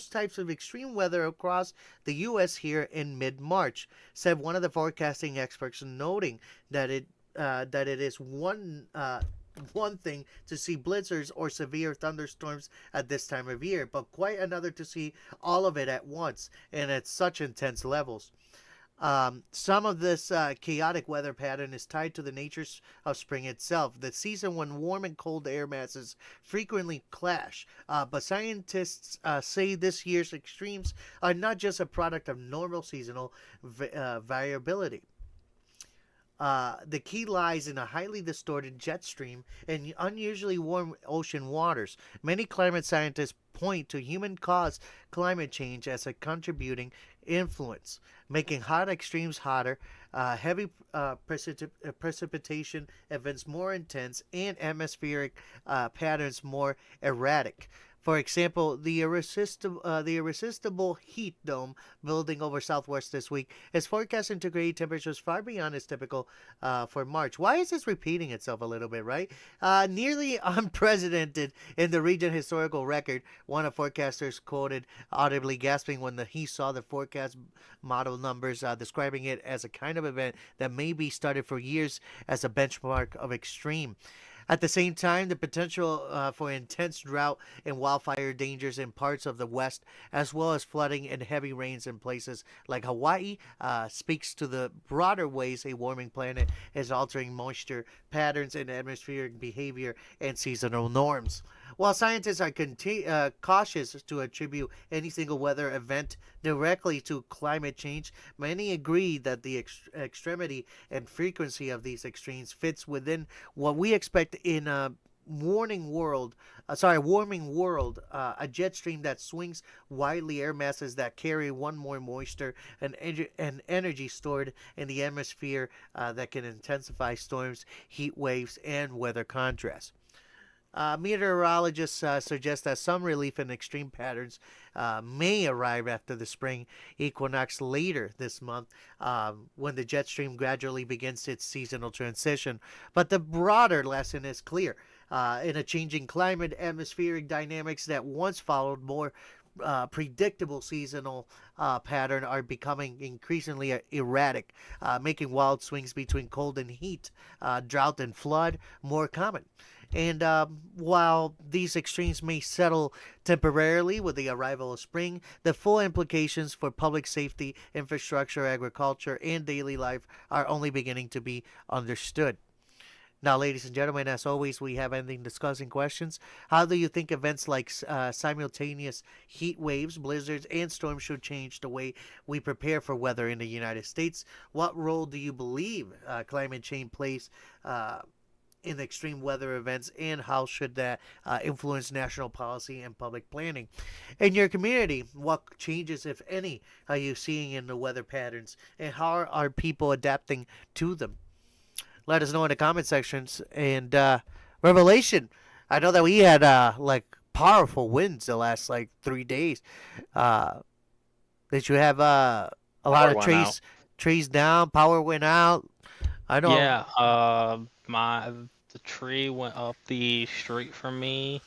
types of extreme weather across the U.S. here in mid-March, said one of the forecasting experts, noting that it is one thing to see blizzards or severe thunderstorms at this time of year, but quite another to see all of it at once and at such intense levels. Some of this chaotic weather pattern is tied to the nature of spring itself, the season when warm and cold air masses frequently clash. But scientists say this year's extremes are not just a product of normal seasonal variability. The key lies in a highly distorted jet stream and unusually warm ocean waters. Many climate scientists point to human-caused climate change as a contributing influence, making hot extremes hotter, heavy precipitation events more intense, and atmospheric patterns more erratic. For example, the irresistible heat dome building over Southwest this week is forecasting to create temperatures far beyond its typical for March. Why is this repeating itself a little bit, right? Nearly unprecedented in the region historical record, one of forecasters quoted audibly gasping when he saw the forecast model numbers, describing it as a kind of event that may be started for years as a benchmark of extreme. At the same time, the potential for intense drought and wildfire dangers in parts of the West, as well as flooding and heavy rains in places like Hawaii, speaks to the broader ways a warming planet is altering moisture patterns and atmospheric behavior and seasonal norms. While scientists are cautious to attribute any single weather event directly to climate change, many agree that the extremity and frequency of these extremes fits within what we expect in a warming world, a jet stream that swings widely air masses that carry one more moisture and energy stored in the atmosphere that can intensify storms, heat waves, and weather contrasts. Meteorologists suggest that some relief in extreme patterns may arrive after the spring equinox later this month, when the jet stream gradually begins its seasonal transition. But the broader lesson is clear. In a changing climate, atmospheric dynamics that once followed more predictable seasonal pattern are becoming increasingly erratic, making wild swings between cold and heat, drought and flood more common. And while these extremes may settle temporarily with the arrival of spring, the full implications for public safety, infrastructure, agriculture, and daily life are only beginning to be understood. Now, ladies and gentlemen, as always, we have ending discussing questions. How do you think events like simultaneous heat waves, blizzards, and storms should change the way we prepare for weather in the United States? What role do you believe climate change plays in extreme weather events, and how should that influence national policy and public planning? In your community, what changes, if any, are you seeing in the weather patterns, and how are people adapting to them? Let us know in the comment sections. And Revelation, I know that we had like powerful winds the last like 3 days. Uh, did you have a lot Power of went trees down? Power went out. I know. Yeah, the tree went up the street from me.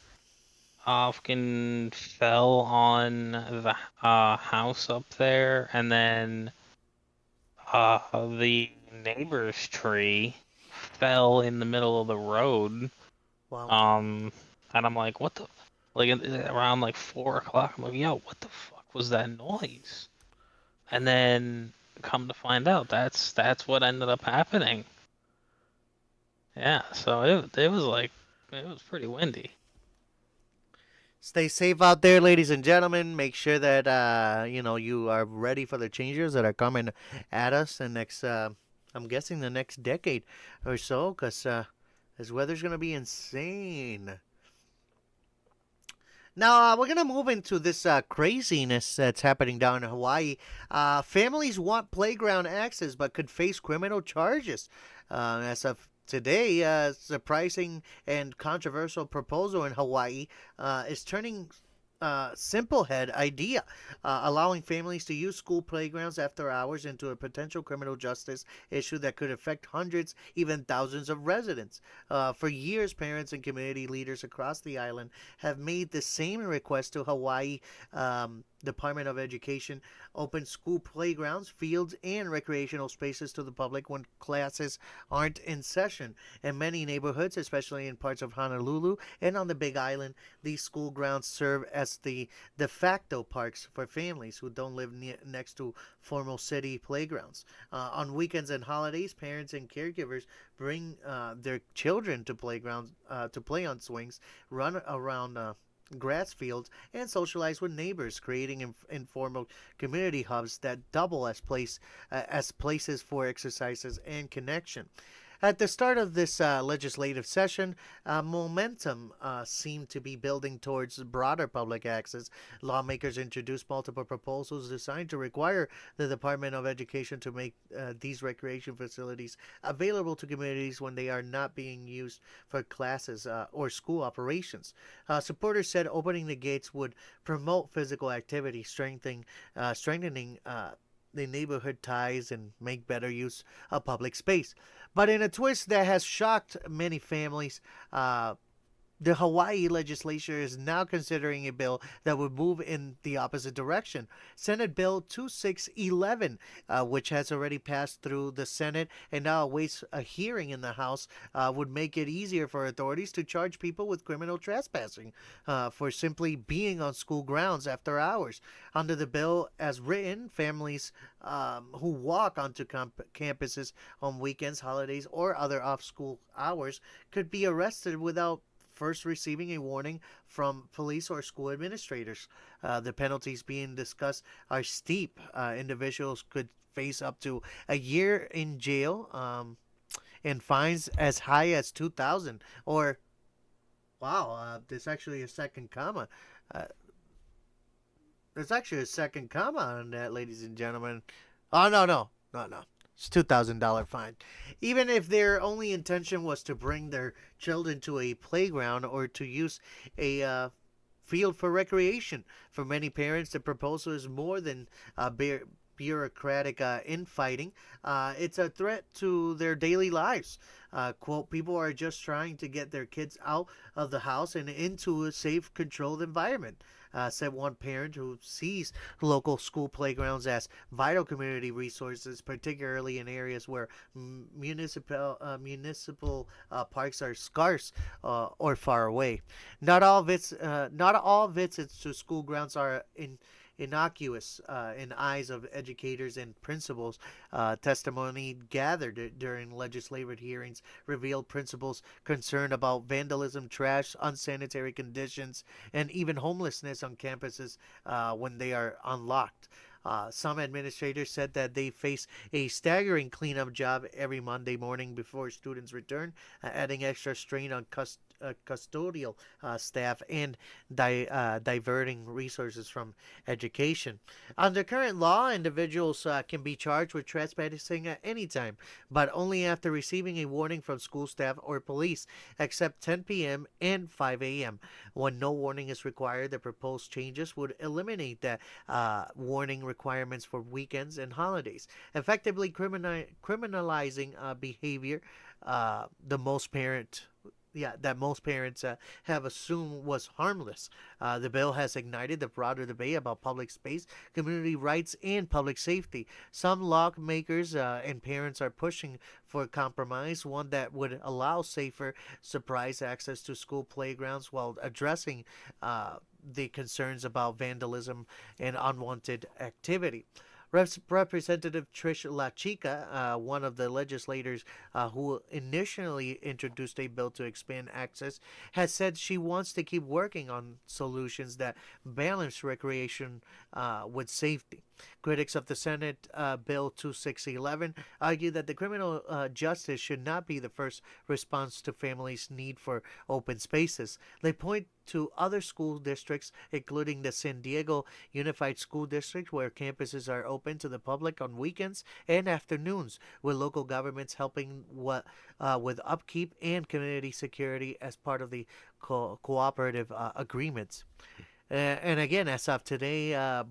Fucking fell on the house up there, and then the neighbor's tree fell in the middle of the road. Wow. And I'm like, what the? Like around like 4 o'clock, I'm like, yo, what the fuck was that noise? And then come to find out, that's what ended up happening. Yeah, so it was like it was pretty windy. Stay safe out there, ladies and gentlemen. Make sure that you are ready for the changes that are coming at us in next. I'm guessing the next decade or so, because this weather's gonna be insane. Now, we're going to move into this craziness that's happening down in Hawaii. Families want playground access but could face criminal charges. As of today, a surprising and controversial proposal in Hawaii is turning simple head idea, allowing families to use school playgrounds after hours into a potential criminal justice issue that could affect hundreds, even thousands of residents. For years, parents and community leaders across the island have made the same request to Hawaii Department of Education: open school playgrounds, fields, and recreational spaces to the public when classes aren't in session. In many neighborhoods, especially in parts of Honolulu and on the Big Island, these school grounds serve as the de facto parks for families who don't live next to formal city playgrounds. On weekends and holidays, parents and caregivers bring their children to playgrounds to play on swings, run around grass fields, and socialize with neighbors, creating informal community hubs that double as places for exercises and connection. At the start of this legislative session, momentum seemed to be building towards broader public access. Lawmakers introduced multiple proposals designed to require the Department of Education to make these recreation facilities available to communities when they are not being used for classes or school operations. Supporters said opening the gates would promote physical activity, strengthening the neighborhood ties, and make better use of public space. But in a twist that has shocked many families, the Hawaii legislature is now considering a bill that would move in the opposite direction. Senate Bill 2611, which has already passed through the Senate and now awaits a hearing in the House, would make it easier for authorities to charge people with criminal trespassing for simply being on school grounds after hours. Under the bill as written, families who walk onto campuses on weekends, holidays, or other off-school hours could be arrested without first receiving a warning from police or school administrators. The penalties being discussed are steep. Individuals could face up to a year in jail and fines as high as $2,000. Or, wow, there's actually a second comma. There's actually a second comma on that, ladies and gentlemen. Oh, no. It's $2,000 fine. Even if their only intention was to bring their children to a playground or to use a field for recreation. For many parents, the proposal is more than bureaucratic infighting. It's a threat to their daily lives. Quote, people are just trying to get their kids out of the house and into a safe, controlled environment. Said one parent who sees local school playgrounds as vital community resources, particularly in areas where municipal parks are scarce or far away. Not all visits to school grounds are innocuous in eyes of educators and principals. Testimony gathered during legislative hearings revealed principals concerned about vandalism, trash, unsanitary conditions, and even homelessness on campuses when they are unlocked. Some administrators said that they face a staggering cleanup job every Monday morning before students return, adding extra strain on custodial staff and diverting resources from education. Under current law, individuals can be charged with trespassing at any time, but only after receiving a warning from school staff or police, except 10 p.m. and 5 a.m. When no warning is required, the proposed changes would eliminate the warning requirements for weekends and holidays, effectively criminalizing behavior the most parent that most parents have assumed was harmless. The bill has ignited the broader debate about public space, community rights, and public safety. Some lawmakers and parents are pushing for a compromise, one that would allow safer surprise access to school playgrounds while addressing the concerns about vandalism and unwanted activity. Representative Trish LaChica, one of the legislators who initially introduced a bill to expand access, has said she wants to keep working on solutions that balance recreation with safety. Critics of the Senate Bill 2611 argue that the criminal justice should not be the first response to families' need for open spaces. They point to other school districts, including the San Diego Unified School District, where campuses are open to the public on weekends and afternoons, with local governments helping with upkeep and community security as part of the cooperative agreements. And again, as of today,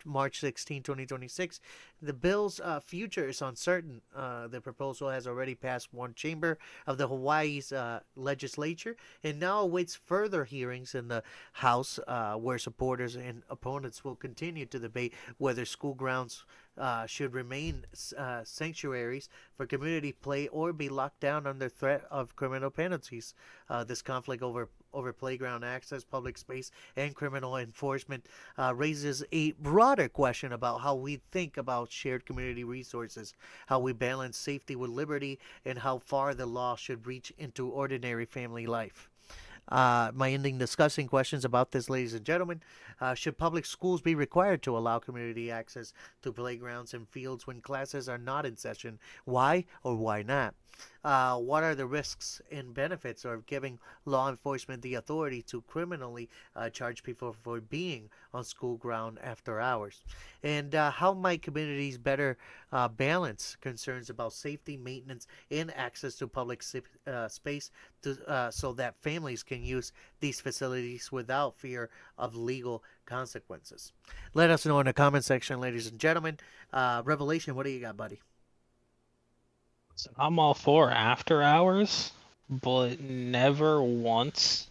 March 16, 2026, the bill's future is uncertain. The proposal has already passed one chamber of the Hawaii's legislature and now awaits further hearings in the House, where supporters and opponents will continue to debate whether school grounds should remain sanctuaries for community play or be locked down under threat of criminal penalties. This conflict over playground access, public space, and criminal enforcement raises a broader question about how we think about shared community resources, how we balance safety with liberty, and how far the law should reach into ordinary family life. My ending discussing questions about this, ladies and gentlemen. Should public schools be required to allow community access to playgrounds and fields when classes are not in session? Why or why not? What are the risks and benefits of giving law enforcement the authority to criminally charge people for being on school ground after hours? And how might communities better balance concerns about safety, maintenance, and access to public space so that families can use these facilities without fear of legal consequences? Let us know in the comment section, ladies and gentlemen. Revelation, what do you got, buddy? So I'm all for after hours, but never once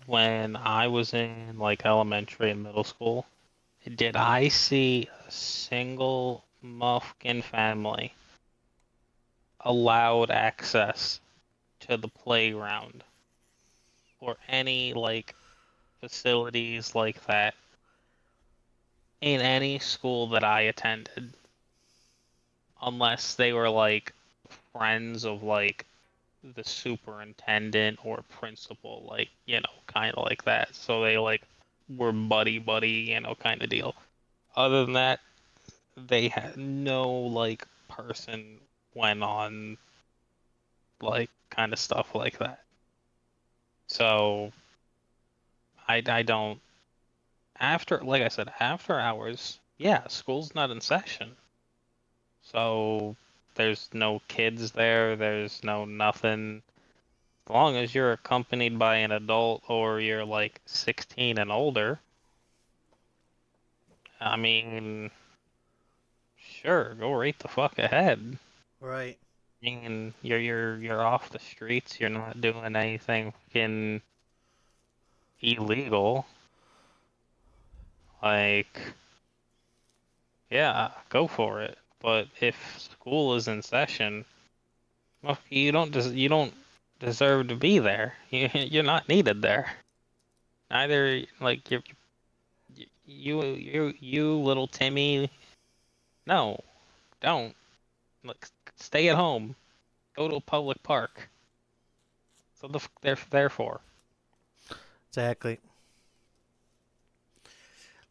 when I was in like elementary and middle school did I see a single Mufkin family allowed access to the playground or any like facilities like that in any school that I attended, unless they were like friends of like the superintendent or principal, like, you know, kind of like that. So they like were buddy, you know, kind of deal. Other than that, they had no like person went on like kind of stuff like that. So I don't, after, like I said, after hours, yeah, school's not in session. So there's no kids there, there's no nothing. As long as you're accompanied by an adult or you're like 16 and older, I mean, sure, go right the fuck ahead. Right. I mean, you're off the streets, you're not doing anything fucking illegal. Like, yeah, go for it. But if school is in session, well, you don't deserve to be there. You're not needed there. Either like You little Timmy. No, don't. Look, stay at home. Go to a public park. So they're there for. Exactly.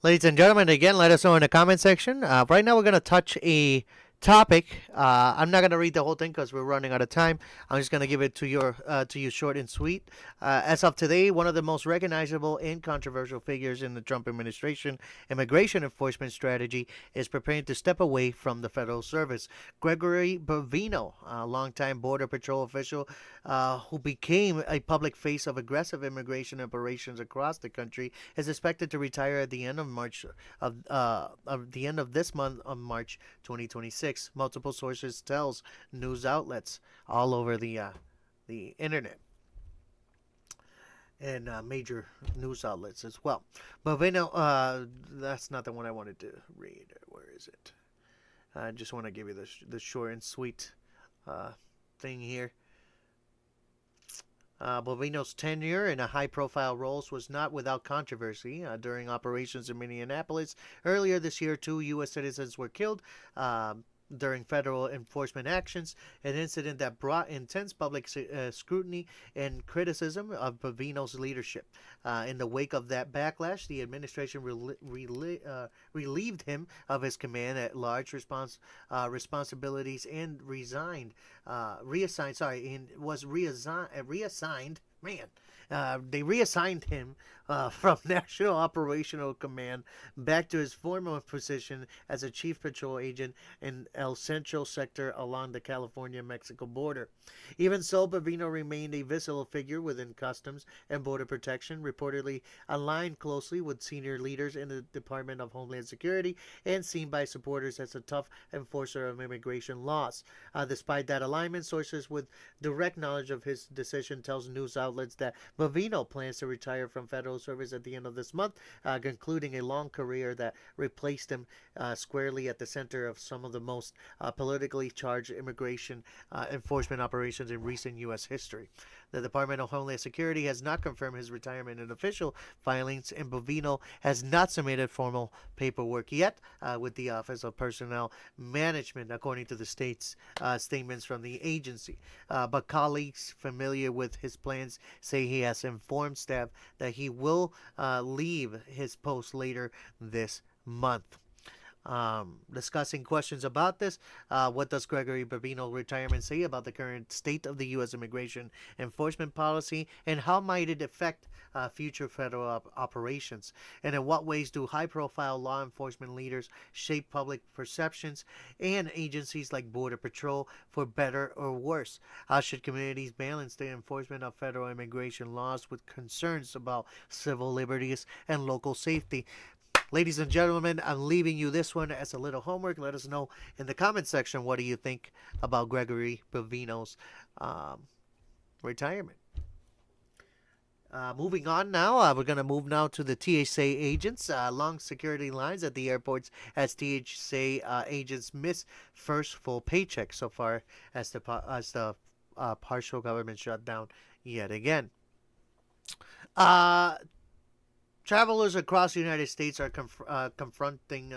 Ladies and gentlemen, again, let us know in the comment section. Right now, we're going to touch a topic. I'm not going to read the whole thing because we're running out of time. I'm just going to give it to you short and sweet. As of today, one of the most recognizable and controversial figures in the Trump administration immigration enforcement strategy is preparing to step away from the federal service. Gregory Bovino, a longtime Border Patrol official who became a public face of aggressive immigration operations across the country, is expected to retire at the end of the end of this month of March 2026. Multiple sources tells news outlets all over the internet and major news outlets as well. But that's not the one I wanted to read. Where is it? I just want to give you the short and sweet thing here. Bovino's tenure in a high-profile roles was not without controversy. During operations in Minneapolis earlier this year, 2 U.S. citizens were killed during federal enforcement actions, an incident that brought intense public scrutiny and criticism of Bovino's leadership. In the wake of that backlash, the administration relieved him of his command-at-large responsibilities and reassigned they reassigned him from National Operational Command back to his former position as a chief patrol agent in El Centro sector along the California-Mexico border. Even so, Bovino remained a visible figure within Customs and Border Protection, reportedly aligned closely with senior leaders in the Department of Homeland Security and seen by supporters as a tough enforcer of immigration laws. Despite that alignment, sources with direct knowledge of his decision tells news outlets that Bovino plans to retire from federal service at the end of this month, concluding a long career that replaced him squarely at the center of some of the most politically charged immigration enforcement operations in recent U.S. history. The Department of Homeland Security has not confirmed his retirement in official filings, and Bovino has not submitted formal paperwork yet with the Office of Personnel Management, according to the state's statements from the agency. But colleagues familiar with his plans say he has informed staff that he will leave his post later this month. Discussing questions about this, what does Gregory Bovino retirement say about the current state of the U.S. immigration enforcement policy, and how might it affect future federal operations? And in what ways do high-profile law enforcement leaders shape public perceptions and agencies like Border Patrol for better or worse? How should communities balance the enforcement of federal immigration laws with concerns about civil liberties and local safety? Ladies and gentlemen, I'm leaving you this one as a little homework. Let us know in the comment section, what do you think about Gregory Bovino's retirement. Moving on now, we're going to move now to the TSA agents. Long security lines at the airports as TSA agents miss first full paycheck so far as the partial government shutdown yet again. Travelers across the United States are confronting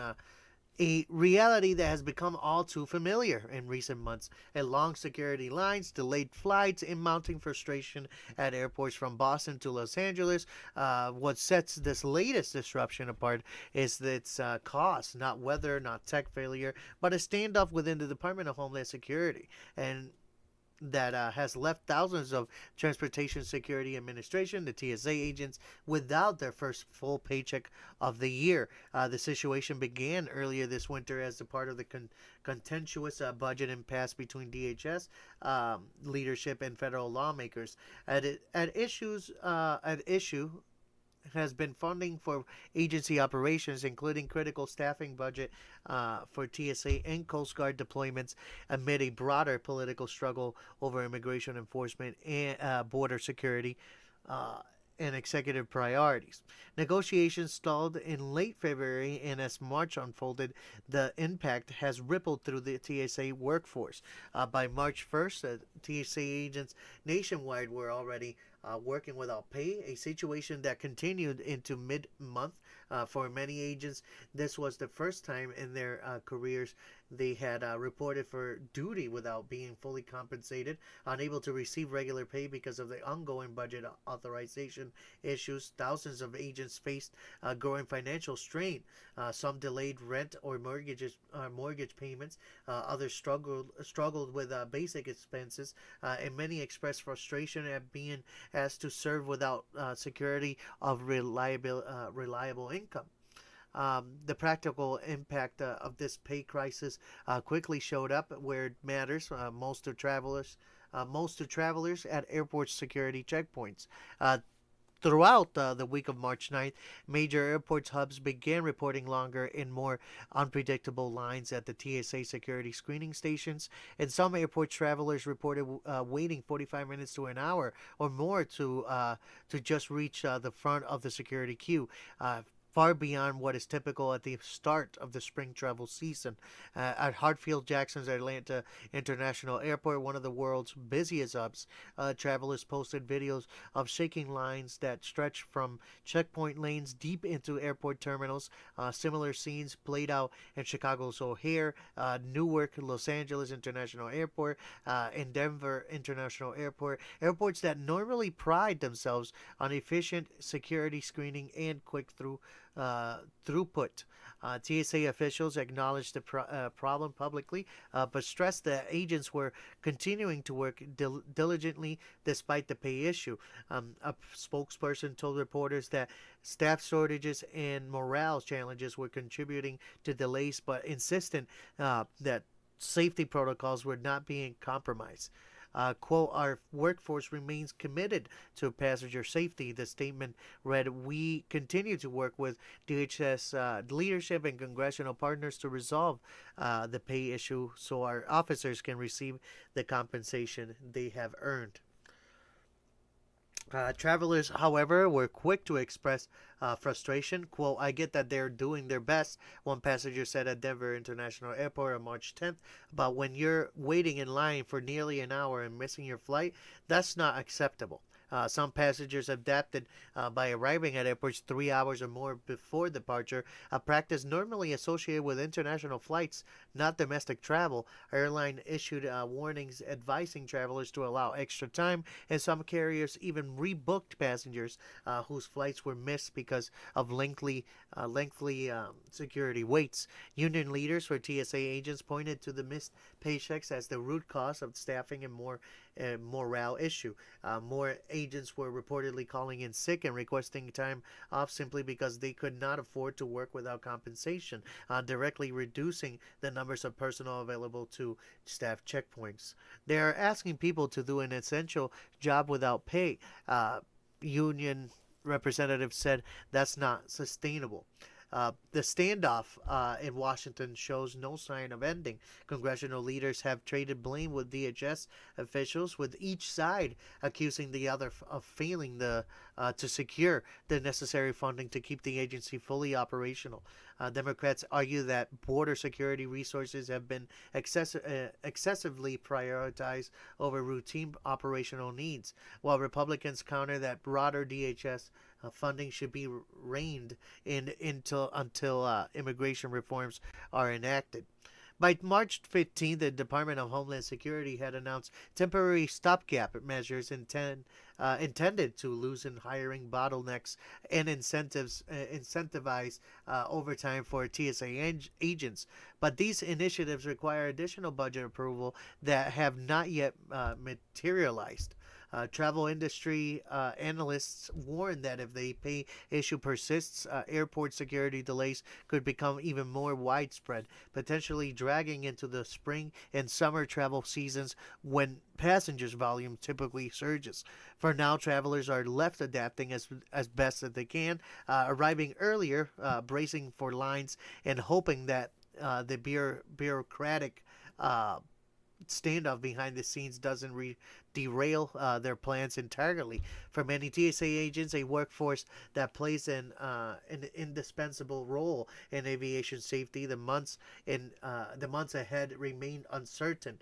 a reality that has become all too familiar in recent months. Long security lines, delayed flights, and mounting frustration at airports from Boston to Los Angeles. What sets this latest disruption apart is its cost, not weather, not tech failure, but a standoff within the Department of Homeland Security. And that has left thousands of Transportation Security Administration, the TSA agents, without their first full paycheck of the year. The situation began earlier this winter as a part of the contentious budget impasse between DHS leadership and federal lawmakers. At issue has been funding for agency operations, including critical staffing budget for TSA and Coast Guard deployments amid a broader political struggle over immigration enforcement and border security and executive priorities. Negotiations stalled in late February, and as March unfolded, the impact has rippled through the TSA workforce. By March 1st, TSA agents nationwide were already working without pay, a situation that continued into mid-month. For many agents, this was the first time in their careers they had reported for duty without being fully compensated, unable to receive regular pay because of the ongoing budget authorization issues. Thousands of agents faced growing financial strain. Some delayed rent or mortgage payments. Others struggled with basic expenses, and many expressed frustration at being asked to serve without security of reliable income. The practical impact of this pay crisis quickly showed up where it matters. Most to travelers at airport security checkpoints. Throughout the week of March 9th, major airport hubs began reporting longer and more unpredictable lines at the TSA security screening stations, and some airport travelers reported waiting 45 minutes to an hour or more to just reach the front of the security queue. Far beyond what is typical at the start of the spring travel season. At Hartsfield-Jackson's Atlanta International Airport, one of the world's busiest hubs, travelers posted videos of shaking lines that stretch from checkpoint lanes deep into airport terminals. Similar scenes played out in Chicago's O'Hare, Newark, Los Angeles International Airport, and Denver International Airport, airports that normally pride themselves on efficient security screening and quick throughput. TSA officials acknowledged the problem publicly, but stressed that agents were continuing to work diligently despite the pay issue. A spokesperson told reporters that staff shortages and morale challenges were contributing to delays, but insistent that safety protocols were not being compromised. Quote, our workforce remains committed to passenger safety. The statement read, we continue to work with DHS leadership and congressional partners to resolve the pay issue so our officers can receive the compensation they have earned. Travelers, however, were quick to express frustration. Quote, I get that they're doing their best, one passenger said at Denver International Airport on March 10th, but when you're waiting in line for nearly an hour and missing your flight, that's not acceptable. Some passengers adapted by arriving at airports 3 hours or more before departure, a practice normally associated with international flights, not domestic travel. Airline issued warnings advising travelers to allow extra time, and some carriers even rebooked passengers whose flights were missed because of lengthy security waits. Union leaders for TSA agents pointed to the missed paychecks as the root cause of staffing and morale issue. More agents were reportedly calling in sick and requesting time off simply because they could not afford to work without compensation, directly reducing the numbers of personnel available to staff checkpoints. They are asking people to do an essential job without pay. Union representatives said that's not sustainable. The standoff in Washington shows no sign of ending. Congressional leaders have traded blame with DHS officials, with each side accusing the other of failing to secure the necessary funding to keep the agency fully operational. Democrats argue that border security resources have been excessively prioritized over routine operational needs, while Republicans counter that broader DHS funding should be reined in until immigration reforms are enacted. By March 15th, the Department of Homeland Security had announced temporary stopgap measures intended to loosen hiring bottlenecks and incentivize overtime for TSA agents. But these initiatives require additional budget approval that have not yet materialized. Travel industry analysts warn that if the pay issue persists, airport security delays could become even more widespread, potentially dragging into the spring and summer travel seasons when passengers volume typically surges. For now, travelers are left adapting as best as they can, arriving earlier, bracing for lines, and hoping that the bureaucratic standoff behind the scenes doesn't derail their plans entirely. For many TSA agents, a workforce that plays an indispensable role in aviation safety, the months ahead remain uncertain,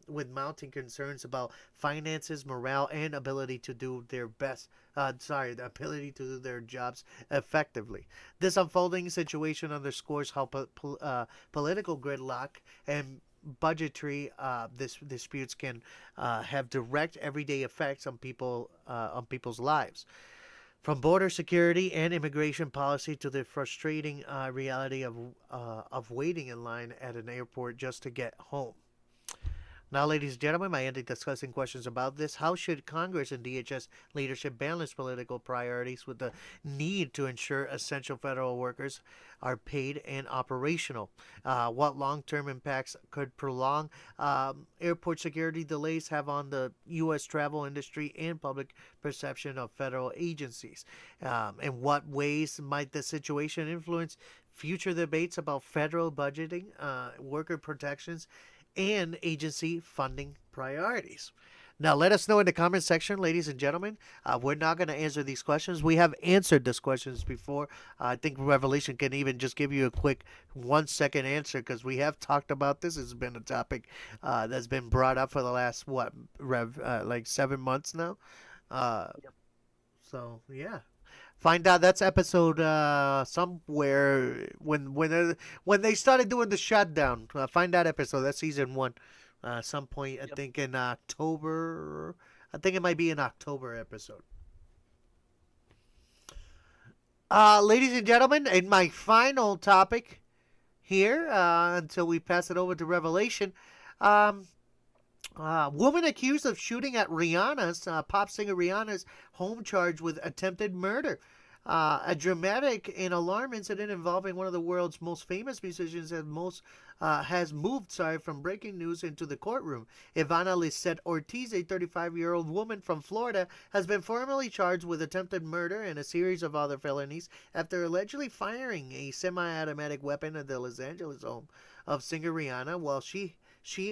with mounting concerns about finances, morale, and ability to do their best. The ability to do their jobs effectively. This unfolding situation underscores how political gridlock and budgetary disputes can have direct everyday effects on people's lives, from border security and immigration policy to the frustrating reality of waiting in line at an airport just to get home. Now, ladies and gentlemen, my ending discussing questions about this. How should Congress and DHS leadership balance political priorities with the need to ensure essential federal workers are paid and operational? What long-term impacts could prolonged airport security delays have on the U.S. travel industry and public perception of federal agencies? In what ways might the situation influence future debates about federal budgeting, worker protections, and agency funding priorities? Now, let us know in the comment section, ladies and gentlemen. We're not going to answer these questions. We have answered these questions before. I think Revelation can even just give you a quick 1-second answer, because we have talked about this. It's been a topic that's been brought up for the last, like 7 months now. So, yeah. Find out that's episode somewhere when they started doing the shutdown. Find that episode. That's season 1. Some point I think in October. I think it might be an October episode. Ladies and gentlemen, in my final topic here, until we pass it over to Revelation, woman accused of shooting at Rihanna's pop singer Rihanna's home, charged with attempted murder. A dramatic and alarm incident involving one of the world's most famous musicians has moved from breaking news into the courtroom. Ivana Lisette Ortiz, a 35-year-old woman from Florida, has been formally charged with attempted murder and a series of other felonies after allegedly firing a semi-automatic weapon at the Los Angeles home of singer Rihanna while she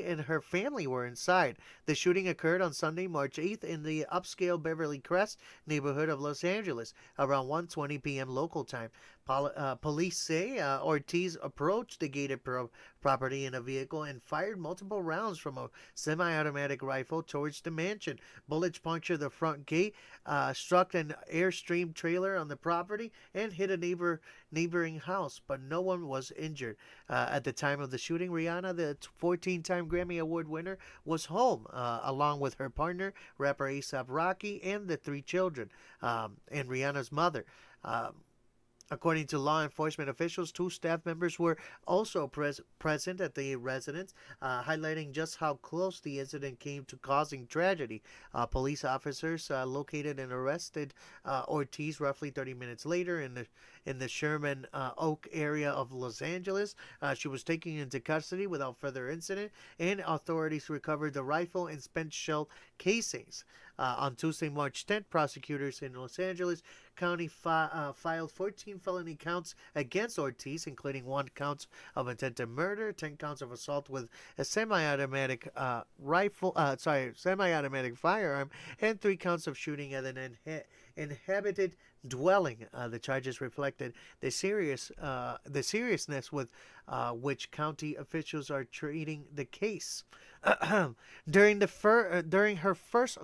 and her family were inside. The shooting occurred on Sunday, March 8th in the upscale Beverly Crest neighborhood of Los Angeles around 1:20 p.m. local time. Police say Ortiz approached the gated property in a vehicle and fired multiple rounds from a semi-automatic rifle towards the mansion. Bullets punctured the front gate, struck an Airstream trailer on the property, and hit a neighboring house, but no one was injured. At the time of the shooting, Rihanna, the 14-time Grammy Award winner, was home, along with her partner, rapper A$AP Rocky, and the 3 children, and Rihanna's mother. According to law enforcement officials, 2 staff members were also present at the residence, highlighting just how close the incident came to causing tragedy. Police officers located and arrested Ortiz roughly 30 minutes later in the Sherman Oak area of Los Angeles. She was taken into custody without further incident, and authorities recovered the rifle and spent shell casings. On Tuesday, March 10th, prosecutors in Los Angeles County filed 14 felony counts against Ortiz, including 1 count of attempted murder, 10 counts of assault with a semi-automatic semi-automatic firearm, and 3 counts of shooting at an inhabited dwelling. The charges reflected the seriousness with which county officials are treating the case. During her first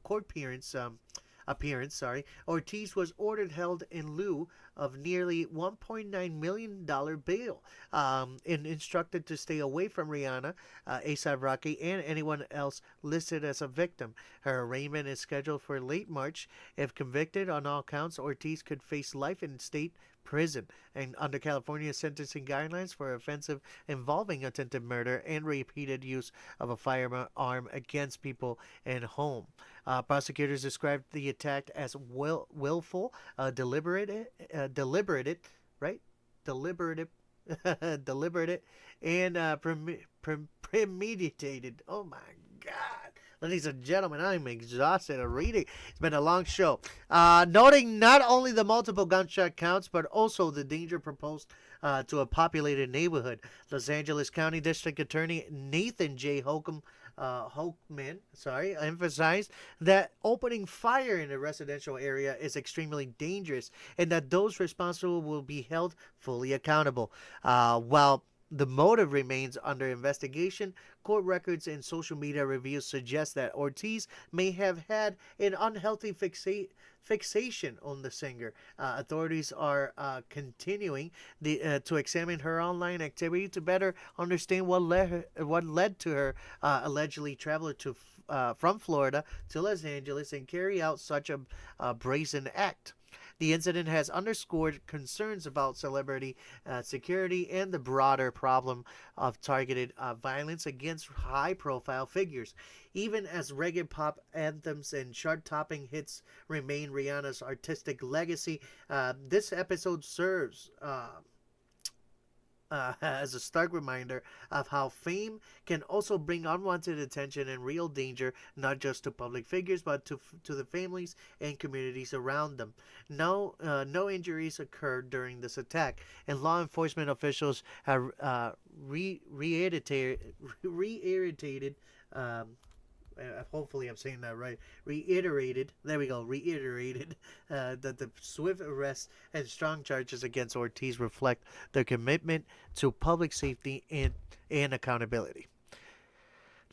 court appearance, Ortiz was ordered held in lieu of nearly $1.9 million bail, and instructed to stay away from Rihanna, A$AP Rocky, and anyone else listed as a victim. Her arraignment is scheduled for late March. If convicted on all counts, Ortiz could face life in state prison, and under California sentencing guidelines for offensive involving attempted murder and repeated use of a firearm against people in home. Prosecutors described the attack as willful, deliberate, and premeditated. Oh my God. Ladies and gentlemen, I'm exhausted of reading. It's been a long show. Noting not only the multiple gunshot counts, but also the danger proposed to a populated neighborhood. Los Angeles County District Attorney Nathan J. Hochman, emphasized that opening fire in a residential area is extremely dangerous and that those responsible will be held fully accountable. While the motive remains under investigation, court records and social media reviews suggest that Ortiz may have had an unhealthy fixation on the singer. Authorities are continuing to examine her online activity to better understand what led to her allegedly travel from Florida to Los Angeles and carry out such a brazen act. The incident has underscored concerns about celebrity security and the broader problem of targeted violence against high-profile figures. Even as reggae pop anthems and chart-topping hits remain Rihanna's artistic legacy, this episode serves as a stark reminder of how fame can also bring unwanted attention and real danger, not just to public figures, but to the families and communities around them. No injuries occurred during this attack, and law enforcement officials have reiterated hopefully I'm saying that right, reiterated that the swift arrest and strong charges against Ortiz reflect their commitment to public safety and accountability.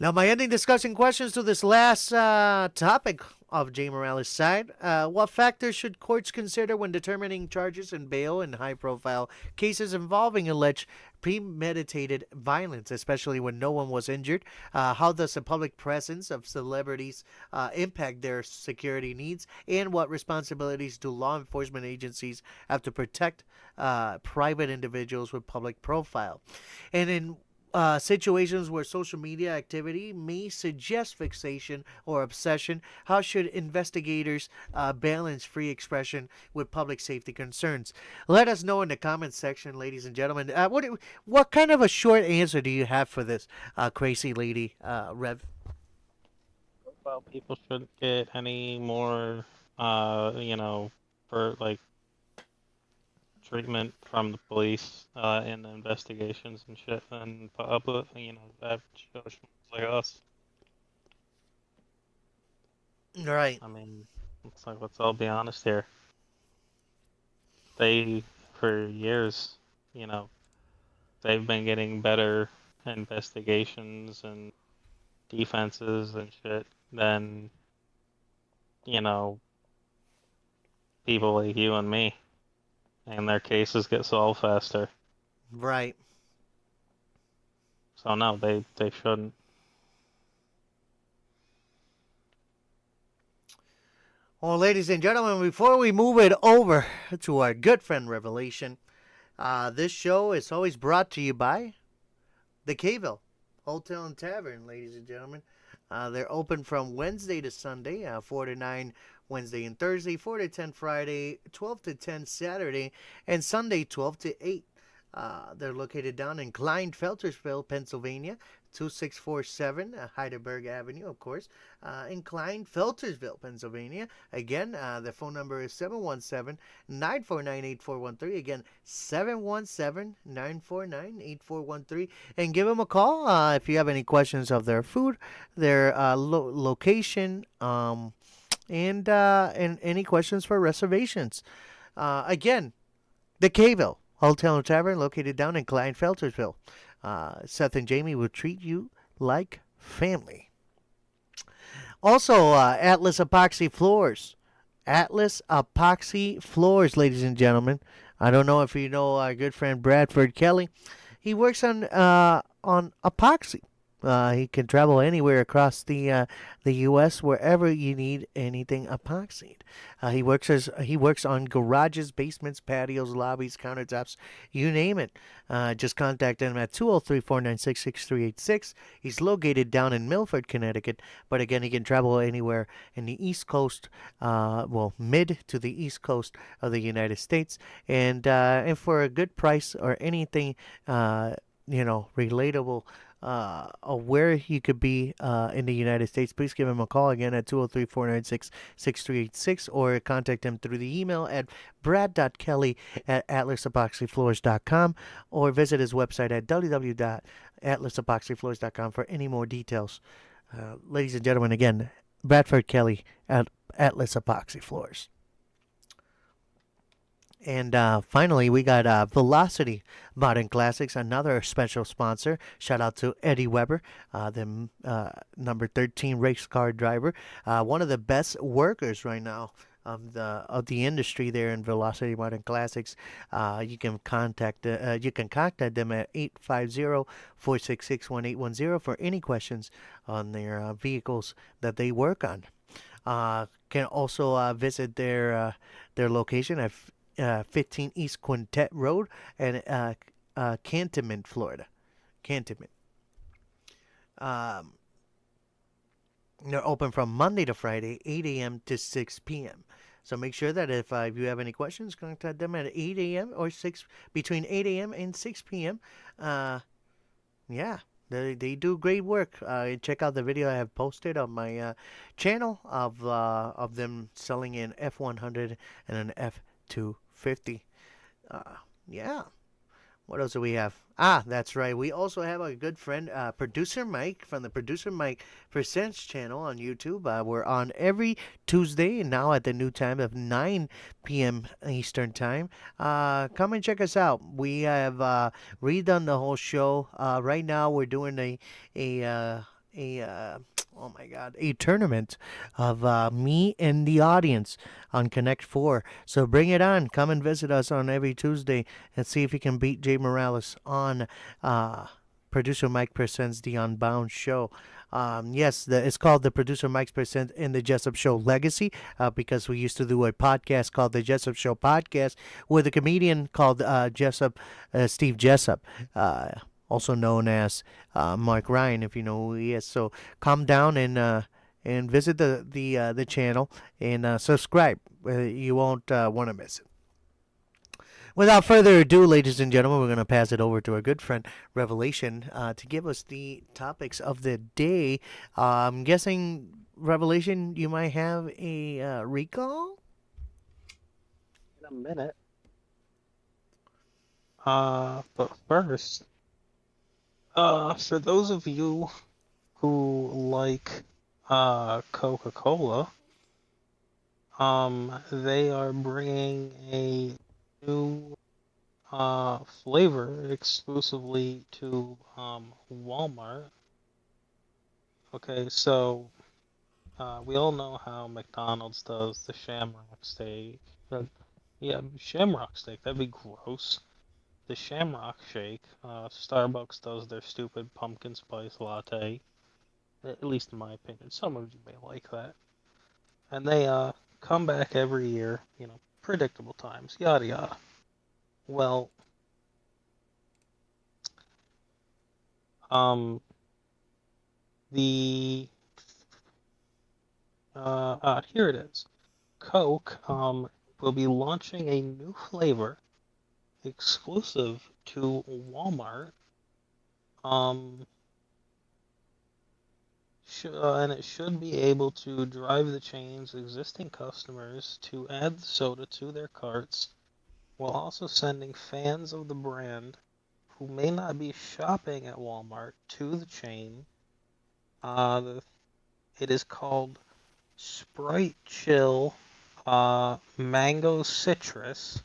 Now, my ending discussion questions to this last topic of Jey Morales' side. What factors should courts consider when determining charges and bail in high-profile cases involving alleged premeditated violence, especially when no one was injured? How does the public presence of celebrities impact their security needs? And what responsibilities do law enforcement agencies have to protect private individuals with public profile? And in situations where social media activity may suggest fixation or obsession, how should investigators balance free expression with public safety concerns? Let us know in the comments section, ladies and gentlemen. What kind of a short answer do you have for this crazy lady, Rev? Well, people shouldn't get any more, for like treatment from the police in the investigations and shit, and public, average Joes like us. Right. I mean, it's like, let's all be honest here. They, for years, they've been getting better investigations and defenses and shit than, people like you and me. And their cases get solved faster. Right. So no, they shouldn't. Well, ladies and gentlemen, before we move it over to our good friend Revelation, this show is always brought to you by the Kville Hotel and Tavern, ladies and gentlemen. They're open from Wednesday to Sunday, 4 to 9 Wednesday and Thursday, 4 to 10 Friday, 12 to 10 Saturday, and Sunday 12 to 8. They're located down in Klein-Feltersville, Pennsylvania, 2647 Heidelberg Avenue, of course, in Klein-Feltersville, Pennsylvania. Again, the phone number is 717-949-8413. Again, 717-949-8413. And give them a call if you have any questions of their food, their location, and any questions for reservations. Again, the Kville Hotel and Tavern, located down in Klein-Feltersville. Seth and Jamie will treat you like family. Also, Atlas Epoxy Floors. Atlas Epoxy Floors, ladies and gentlemen. I don't know if you know our good friend Bradford Kelly. He works on epoxy. He can travel anywhere across the U.S. wherever you need anything epoxied. He works on garages, basements, patios, lobbies, countertops, you name it. Just contact him at 203-496-6386. He's located down in Milford, Connecticut, but again, he can travel anywhere in the East Coast, mid to the East Coast of the United States, and for a good price or anything, relatable where he could be in the United States, please give him a call again at 203-496-6386 or contact him through the email at brad.kelly@atlasepoxyfloors.com or visit his website at www.atlasepoxyfloors.com for any more details. Ladies and gentlemen, again, Bradford Kelly at Atlas Epoxy Floors. And finally, we got Velocity Modern Classics, another special sponsor. Shout out to Eddie Weber, the number 13 race car driver, one of the best workers right now of the industry there in Velocity Modern Classics. You can contact them at 850-466-1810 for any questions on their vehicles that they work on. Can also visit their location at 15 East Quintet Road and Cantonment, Florida. Cantonment. They're open from Monday to Friday, 8 a.m. to 6 p.m. So make sure that if you have any questions, contact them at 8 a.m. or between 8 a.m. and 6 p.m. Yeah. They do great work. Check out the video I have posted on my channel of them selling an F100 and an F250. Yeah. What else do we have? That's right. We also have a good friend, Producer Mike, from the Producer Mike Presents channel on YouTube. We're on every Tuesday, now at the new time of 9 p.m. Eastern Time. Come and check us out. We have redone the whole show. Right now, we're doing oh my God, a tournament of me and the audience on Connect 4. So bring it on. Come and visit us on every Tuesday and see if you can beat Jey Morales on Producer Mike Presents the Unbound show. Yes, it's called the Producer Mike Presents in the Jessup Show Legacy because we used to do a podcast called the Jessup Show Podcast with a comedian called Steve Jessup. Also known as Mark Ryan, if you know who he is. So come down and visit the channel and subscribe. You won't want to miss it. Without further ado, ladies and gentlemen, we're going to pass it over to our good friend Revelation to give us the topics of the day. I'm guessing, Revelation, you might have a recall? In a minute. But first, for those of you who like Coca-Cola, they are bringing a new flavor exclusively to Walmart. Okay, so we all know how McDonald's does the Shamrock Steak. Shamrock Steak, that'd be gross. The Shamrock Shake. Starbucks does their stupid pumpkin spice latte. At least in my opinion. Some of you may like that. And they come back every year, predictable times, yada yada. Well, here it is. Coke will be launching a new flavor exclusive to Walmart. And it should be able to drive the chain's existing customers to add the soda to their carts, while also sending fans of the brand who may not be shopping at Walmart to the chain. It is called Sprite Chill Mango Citrus.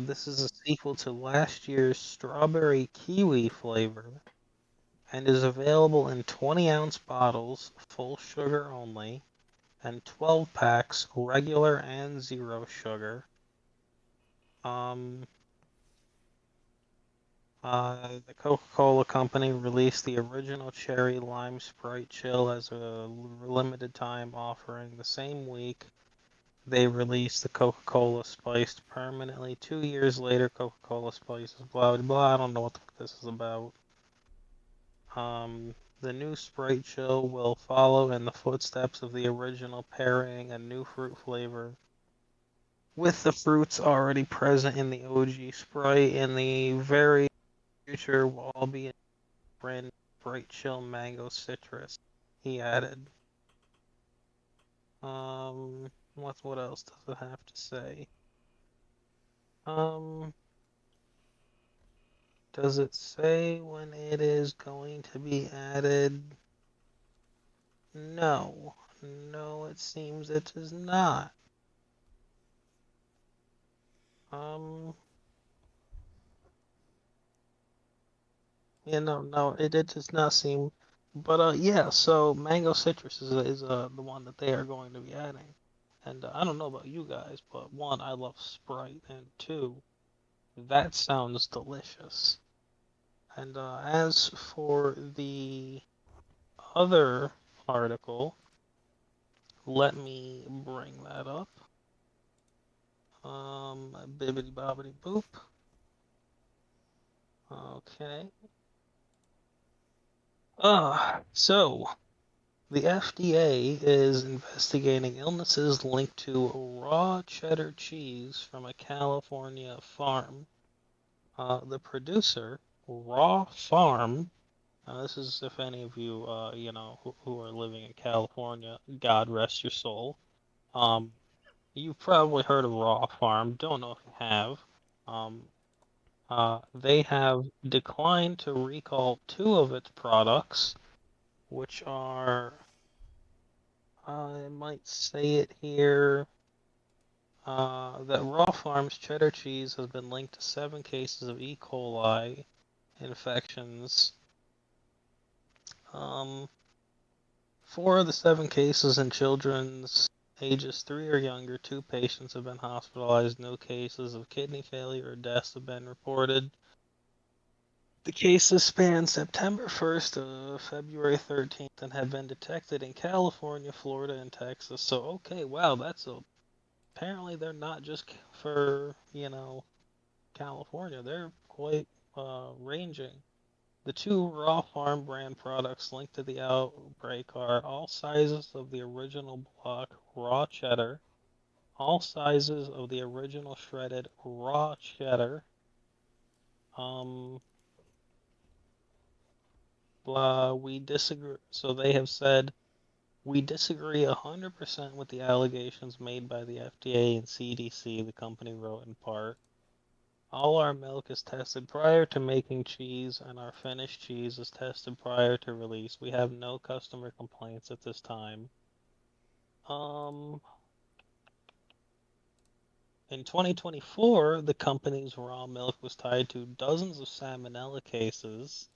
This is a sequel to last year's Strawberry Kiwi flavor and is available in 20-ounce bottles, full sugar only, and 12 packs, regular and zero sugar. The Coca-Cola Company released the original Cherry Lime Sprite Chill as a limited time offering the same week they released the Coca-Cola Spiced permanently. 2 years later, Coca-Cola Spiced, blah, blah, I don't know what the fuck this is about. The new Sprite Chill will follow in the footsteps of the original, pairing a new fruit flavor with the fruits already present in the OG Sprite. In the very future, will all be brand bright chill mango citrus. He added. What else does it have to say? Does it say when it is going to be added? No. No, it seems it does not. No, it does not seem. But yeah. So mango citrus is the one that they are going to be adding, and I don't know about you guys, but one, I love Sprite, and two, that sounds delicious. And as for the other article, let me bring that up. Bibbity bobbity boop. Okay. So the FDA is investigating illnesses linked to raw cheddar cheese from a California farm. The producer, Raw Farm, this is if any of you, who are living in California, God rest your soul. You've probably heard of Raw Farm. Don't know if you have. They have declined to recall two of its products, which are, I might say it here, that Raw Farm's cheddar cheese has been linked to 7 cases of E. coli infections. 4 of the 7 cases in children's ages 3 or younger. 2 patients have been hospitalized. No cases of kidney failure or deaths have been reported. The cases span September 1st to February 13th and have been detected in California, Florida, and Texas. So, okay, wow, apparently they're not just for, California. They're quite ranging. The 2 Raw Farm brand products linked to the outbreak are all sizes of the original block raw cheddar, all sizes of the original shredded raw cheddar. We disagree. So they have said, we disagree 100% with the allegations made by the FDA and CDC, the company wrote in part. All our milk is tested prior to making cheese, and our finished cheese is tested prior to release. We have no customer complaints at this time. In 2024, the company's raw milk was tied to dozens of salmonella cases.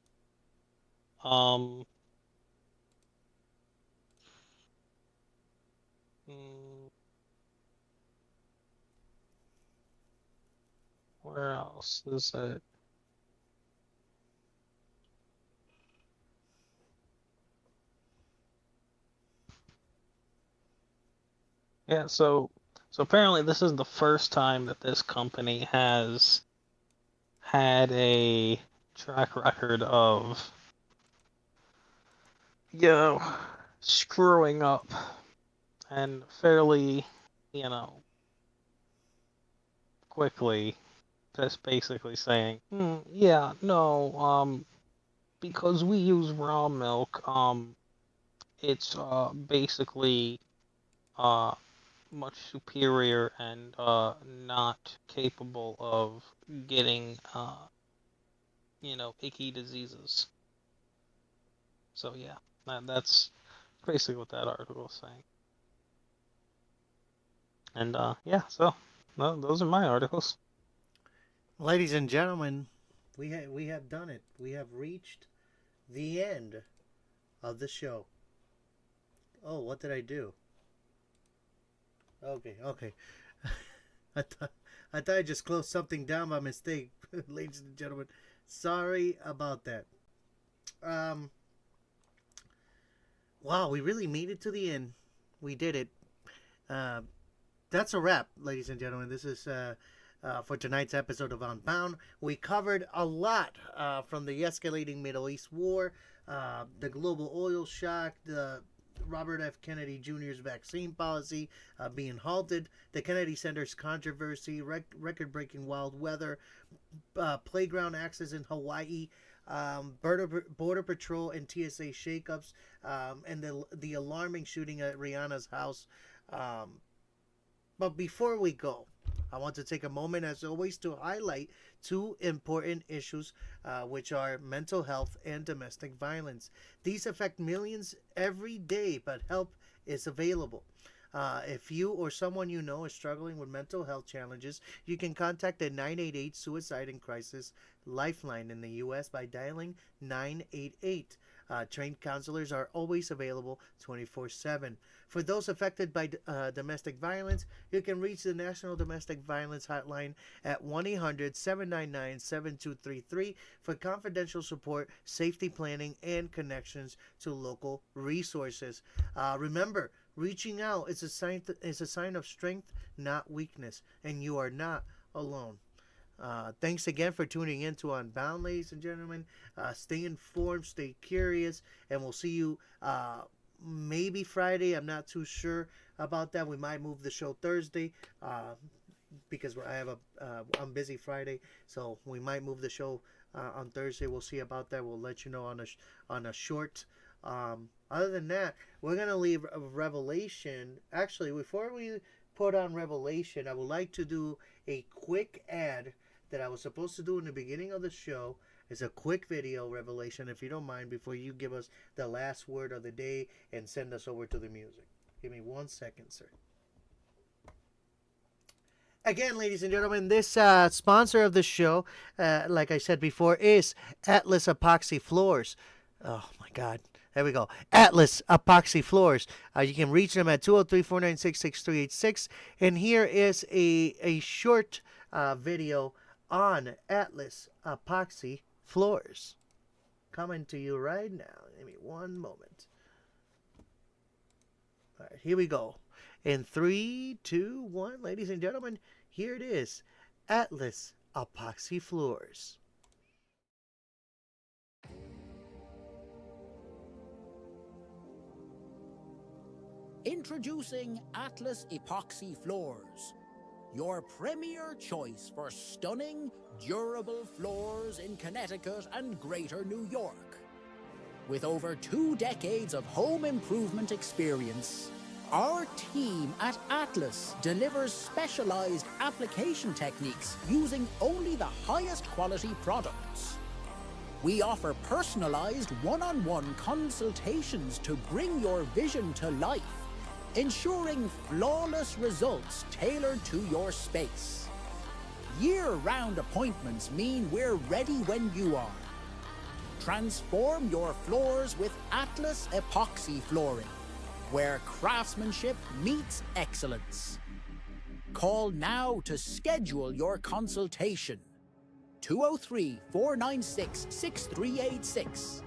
Where else is it? Yeah, so apparently this is the first time that this company has had a track record of, screwing up and fairly, quickly, just basically saying, yeah, no, because we use raw milk, it's basically much superior and not capable of getting icky diseases. So yeah, that's basically what that article is saying. And yeah, so those are my articles. Ladies and gentlemen, we have done it. We have reached the end of the show. Oh, what did I do? Okay. I thought I just closed something down by mistake, ladies and gentlemen. Sorry about that. Wow, we really made it to the end. We did it. That's a wrap, ladies and gentlemen. This is for tonight's episode of Unbound. We covered a lot from the escalating Middle East war, the global oil shock, the Robert F. Kennedy Jr.'s vaccine policy being halted, the Kennedy Center's controversy, record-breaking wild weather, playground access in Hawaii, Border Patrol and TSA shakeups, and the alarming shooting at Rihanna's house. But before we go, I want to take a moment, as always, to highlight two important issues, which are mental health and domestic violence. These affect millions every day, but help is available. If you or someone you know is struggling with mental health challenges, you can contact the 988 Suicide and Crisis Lifeline in the U.S. by dialing 988. Trained counselors are always available 24/7. For those affected by domestic violence, you can reach the National Domestic Violence Hotline at 1-800-799-7233 for confidential support, safety planning, and connections to local resources. Remember, reaching out is a sign of strength, not weakness, and you are not alone. Thanks again for tuning in to Unbound, ladies and gentlemen. Stay informed, stay curious, and we'll see you maybe Friday. I'm not too sure about that. We might move the show Thursday because I'm busy Friday, so we might move the show on Thursday. We'll see about that. We'll let you know on a short. Other than that, we're gonna leave Revelation. Actually, before we put on Revelation, I would like to do a quick ad that I was supposed to do in the beginning of the show. It's a quick video, Revelation, if you don't mind, before you give us the last word of the day and send us over to the music. Give me 1 second, sir. Again, ladies and gentlemen, this sponsor of the show, like I said before, is Atlas Epoxy Floors. Oh, my God. There we go. Atlas Epoxy Floors. You can reach them at 203-496-6386. And here is a short video on Atlas Epoxy Floors. Coming to you right now. Give me 1 moment. All right, here we go. In 3, 2, 1, ladies and gentlemen, here it is. Atlas Epoxy Floors. Introducing Atlas Epoxy Floors, your premier choice for stunning, durable floors in Connecticut and Greater New York. With over 2 decades of home improvement experience, our team at Atlas delivers specialized application techniques using only the highest quality products. We offer personalized one-on-one consultations to bring your vision to life, ensuring flawless results tailored to your space. Year-round appointments mean we're ready when you are. Transform your floors with Atlas Epoxy Flooring, where craftsmanship meets excellence. Call now to schedule your consultation. 203-496-6386.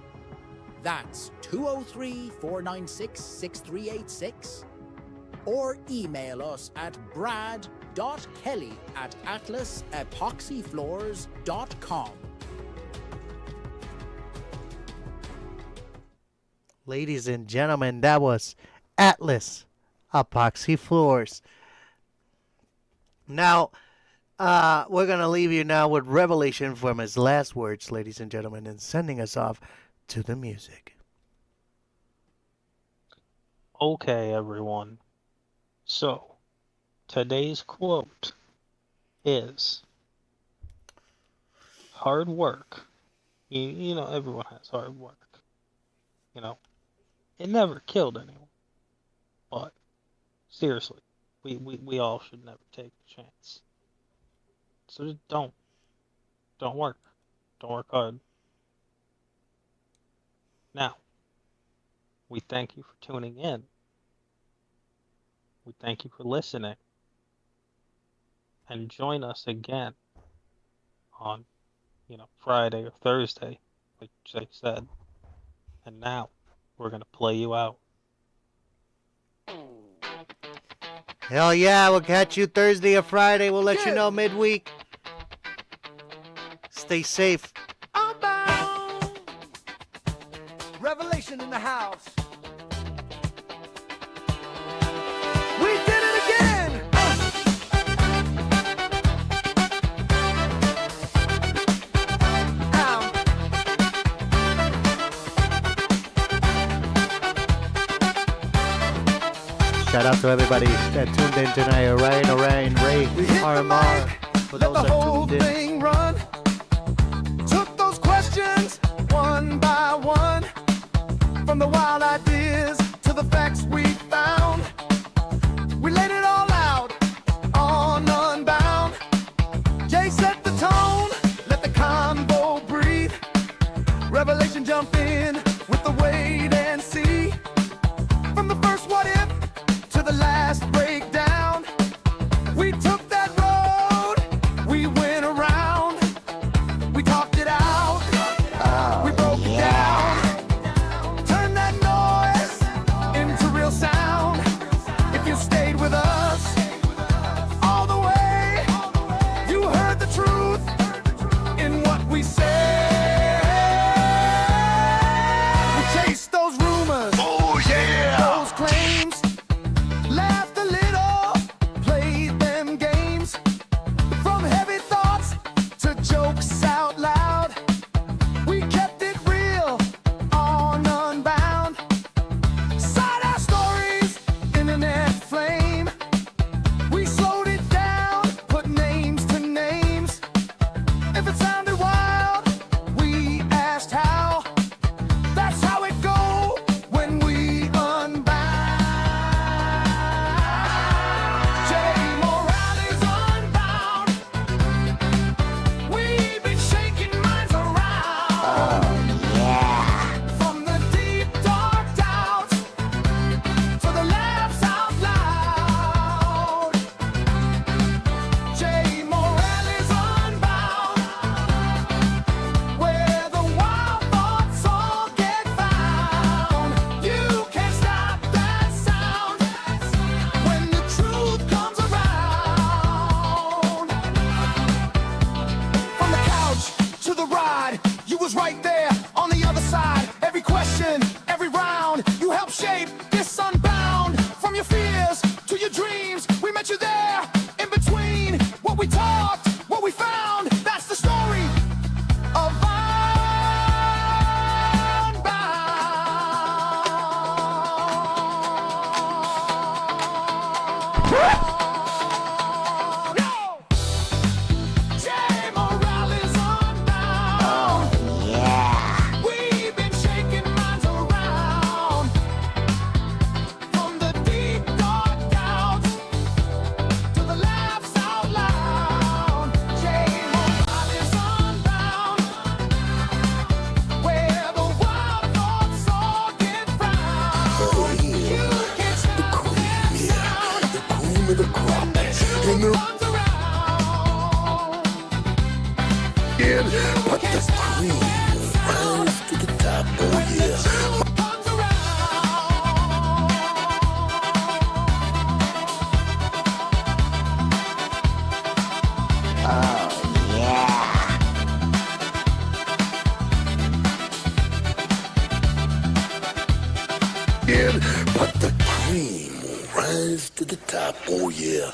That's 203-496-6386. Or email us at brad.kelly@atlasepoxyfloors.com. Ladies and gentlemen, that was Atlas Epoxy Floors. Now, we're going to leave you now with Revelation from his last words, ladies and gentlemen, and sending us off to the music. Okay, everyone. So, today's quote is, hard work. You know, everyone has hard work. You know, it never killed anyone. But, seriously, we all should never take a chance. So just don't work. Don't work hard. Now, we thank you for tuning in. We thank you for listening. And join us again on, Friday or Thursday, like Jay said. And now, we're going to play you out. Hell yeah, we'll catch you Thursday or Friday. We'll let you know midweek. Stay safe. Unbound. Revelation in the house. We did it again. Ow. Shout out to everybody that tuned in tonight. Orion, Ray, We hit the RMR. mic, For let those the that whole tuned in. thing run. Took those questions one by one, from the wild ideas to the facts we found. We laid it all out on Unbound. Jay set the tone, let the convo breathe. Revelation jump in with the wait and see. From the first what if to the last breakdown, we took that road, we went around, we talked it out, we broke it down, turned that noise into real sound. If you stayed with us all the way, you heard the truth in what we said. We chased those rumors, those claims, laughed a little, played them games. From heavy thoughts to jokes out loud, we kept it real on Unbound. Side our stories, internet flame. We slowed it down, put names to names. If it sounded wild, we asked how. That's how it go when we unbound. Jey Morales unbound. We've been shaking minds around. Yeah. From the deep dark doubts to the laughs out loud. Jey Morales unbound. Where the wild thoughts all get found. You can't stop that sound when the truth comes around. From the couch to the ride, you was right there on the other side. Every question, every round, you helped shape this Unbound. From your fears to your dreams, we met you there. In between what we talked, what we found, that's the story of Unbound. Jey Morales unbound. Yeah. We've been shaking minds around. From the deep dark doubts to the laughs out loud. Jey Morales unbound. Where the wild thoughts all get found. You can't stop that sound The cream of the crop. when the truth comes around. But the cream rise to the top, oh yeah. Comes around. Yeah. But the cream will rise to the top, oh yeah.